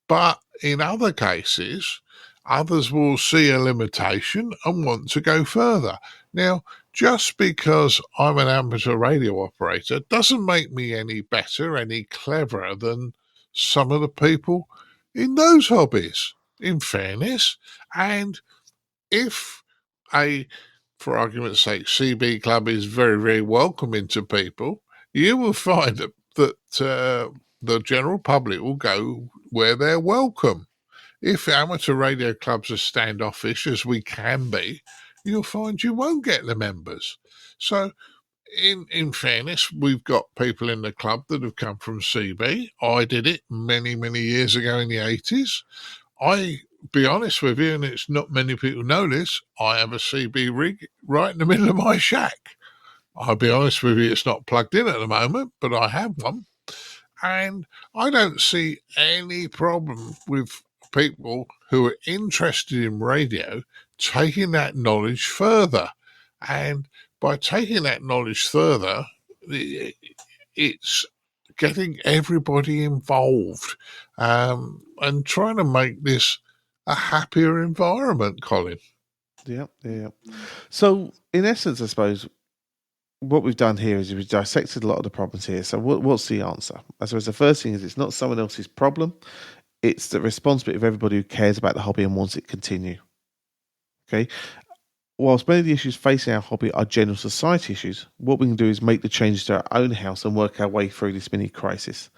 But in other cases, others will see a limitation and want to go further. Now, just because I'm an amateur radio operator doesn't make me any better, any cleverer than some of the people in those hobbies, in fairness. And if a, for argument's sake, CB club is very, very welcoming to people, you will find that the general public will go where they're welcome. If amateur radio clubs are standoffish, as we can be, you'll find you won't get the members. So, in fairness, we've got people in the club that have come from CB. I did it many, many years ago in the 80s. I be honest with you, and it's not many people know this, I have a CB rig right in the middle of my shack. I'll be honest with you, it's not plugged in at the moment, but I have one. And I don't see any problem with people who are interested in radio taking that knowledge further. And by taking that knowledge further, it's getting everybody involved and trying to make this a happier environment, Colin. Yeah. So, in essence, I suppose what we've done here is we've dissected a lot of the problems here. So, what's the answer? I suppose the first thing is it's not someone else's problem. It's the responsibility of everybody who cares about the hobby and wants it to continue. Okay. Whilst many of the issues facing our hobby are general society issues, what we can do is make the changes to our own house and work our way through this mini crisis.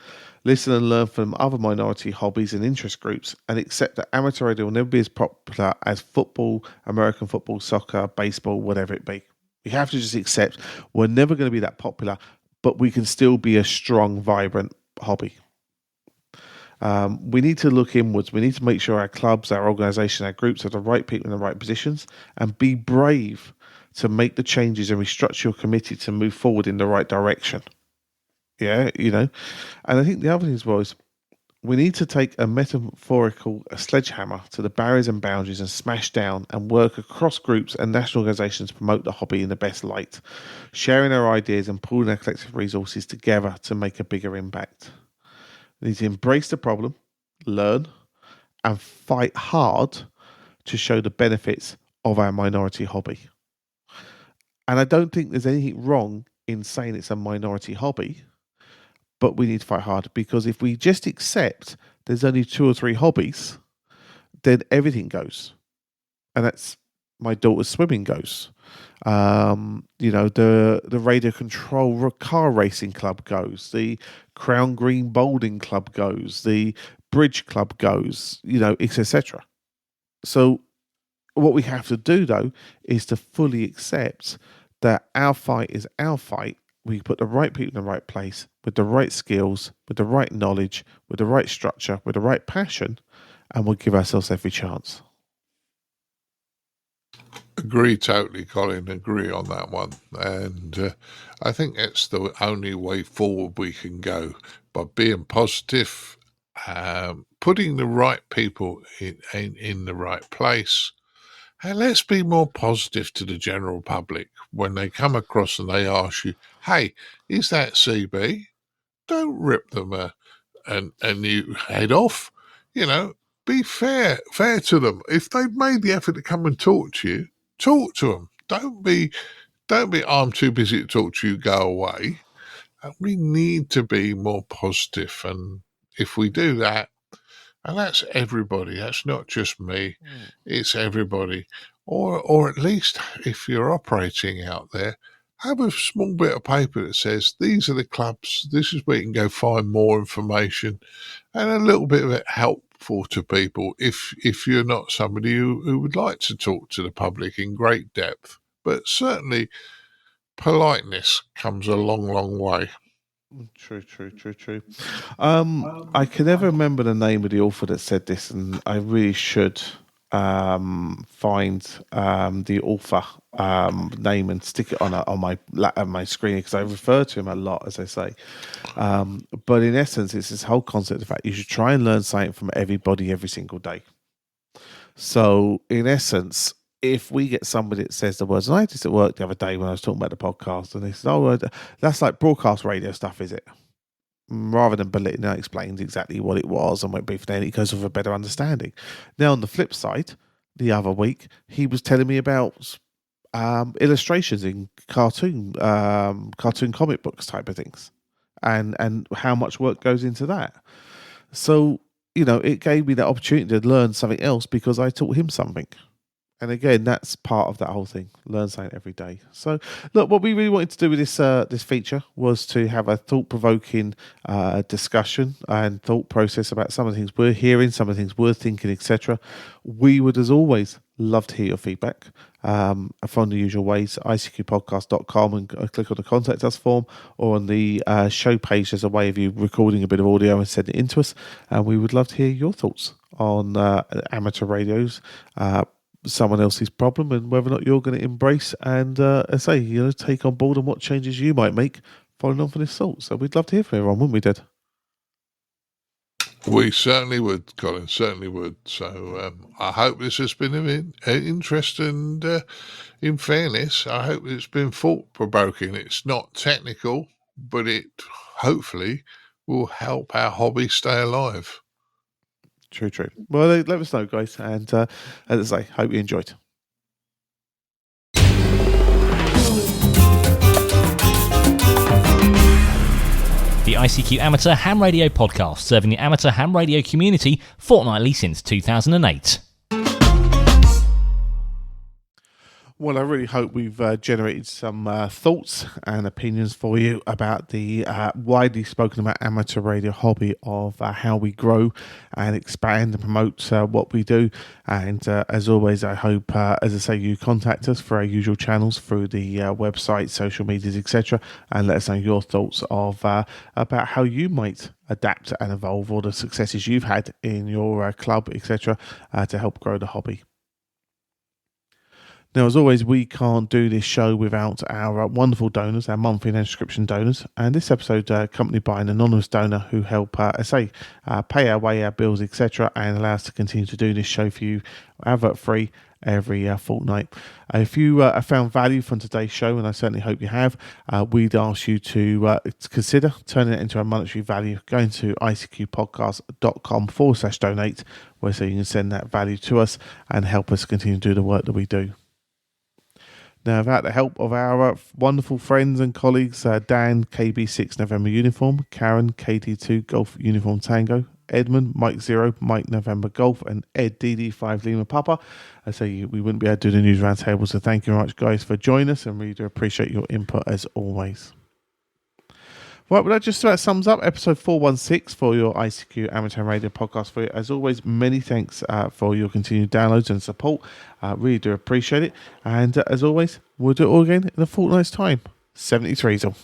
Listen and learn from other minority hobbies and interest groups, and accept that amateur radio will never be as popular as football, American football, soccer, baseball, whatever it be. We have to just accept we're never going to be that popular, but we can still be a strong, vibrant hobby. We need to look inwards. We need to make sure our clubs, our organisation, our groups have the right people in the right positions, and be brave to make the changes and restructure your committee to move forward in the right direction. Yeah, and I think the other thing as well is we need to take a metaphorical sledgehammer to the barriers and boundaries and smash down and work across groups and national organisations to promote the hobby in the best light, sharing our ideas and pooling our collective resources together to make a bigger impact. We need to embrace the problem, learn, and fight hard to show the benefits of our minority hobby. And I don't think there's anything wrong in saying it's a minority hobby, but we need to fight hard, because if we just accept there's only 2 or 3 hobbies, then everything goes. And that's my daughter's swimming goes. The radio control car racing club goes, the Crown Green bowling club goes, the bridge club goes, etc. So what we have to do, though, is to fully accept that our fight is our fight. We put the right people in the right place, with the right skills, with the right knowledge, with the right structure, with the right passion, and we'll give ourselves every chance. Agree totally, Colin. Agree on that one. And I think that's the only way forward we can go, by being positive, putting the right people in the right place. And let's be more positive to the general public when they come across and they ask you, hey, is that CB? Don't rip them and you head off. Be fair to them. If they've made the effort to come and talk to them. Don't be, I'm too busy to talk to you, go away. We need to be more positive. And if we do that, and that's everybody, that's not just me, it's everybody. Or at least if you're operating out there, have a small bit of paper that says, these are the clubs, this is where you can go find more information, and a little bit of it helpful to people if you're not somebody who would like to talk to the public in great depth. But certainly politeness comes a long, long way. True. I can never remember the name of the author that said this, and I really should find the author name and stick it on my screen, because I refer to him a lot, as I say. But in essence, it's this whole concept of fact you should try and learn something from everybody every single day. So in essence, if we get somebody that says the words, and I did at work the other day when I was talking about the podcast, and they said, "Oh, that's like broadcast radio stuff, is it?" Rather than belittling, I explained exactly what it was and went brief. Then it goes with a better understanding. Now, on the flip side, the other week he was telling me about illustrations in cartoon comic books type of things, and how much work goes into that. So it gave me that opportunity to learn something else because I taught him something. And again, that's part of that whole thing. Learn something every day. So, look, what we really wanted to do with this feature was to have a thought-provoking discussion and thought process about some of the things we're hearing, some of the things we're thinking, etc. We would, as always, love to hear your feedback from the usual ways, icqpodcast.com, and click on the Contact Us form, or on the show page. There's a way of you recording a bit of audio and sending it into us. And we would love to hear your thoughts on amateur radios, someone else's problem, and whether or not you're going to embrace and take on board, and what changes you might make following on from this thought. So we'd love to hear from everyone, wouldn't we, Dad? We certainly would, Colin, certainly would. So I hope this has been of interest, and in fairness, I hope it's been thought-provoking. It's not technical, but it hopefully will help our hobby stay alive. True. Well, let us know, guys, and as I say, hope you enjoyed. The ICQ Amateur Ham Radio Podcast, serving the amateur ham radio community fortnightly since 2008. Well, I really hope we've generated some thoughts and opinions for you about the widely spoken about amateur radio hobby of how we grow and expand and promote what we do. And as always, I hope, as I say, you contact us for our usual channels through the website, social medias, etc., and let us know your thoughts of about how you might adapt and evolve, or the successes you've had in your club, etc., to help grow the hobby. Now, as always, we can't do this show without our wonderful donors, our monthly and subscription donors. And this episode accompanied by an anonymous donor who help, pay our way, our bills, etc., and allow us to continue to do this show for you advert-free every fortnight. If you have found value from today's show, and I certainly hope you have, we'd ask you to consider turning it into a monetary value, going to icqpodcast.com/donate, where so you can send that value to us and help us continue to do the work that we do. Now, without the help of our wonderful friends and colleagues, Dan, KB6NU Uniform, Caryn, KD2 Golf Uniform Tango, Edmund, Mike 0, Mike November Golf, and Ed DD5 Lima Papa, I say we wouldn't be able to do the news roundtable. So thank you very much, guys, for joining us, and really do appreciate your input as always. Right, well, that just about sums up episode 416 for your ICQ Amateur Radio podcast for you. As always, many thanks for your continued downloads and support. Really do appreciate it. And as always, we'll do it all again in a fortnight's time. 73's all.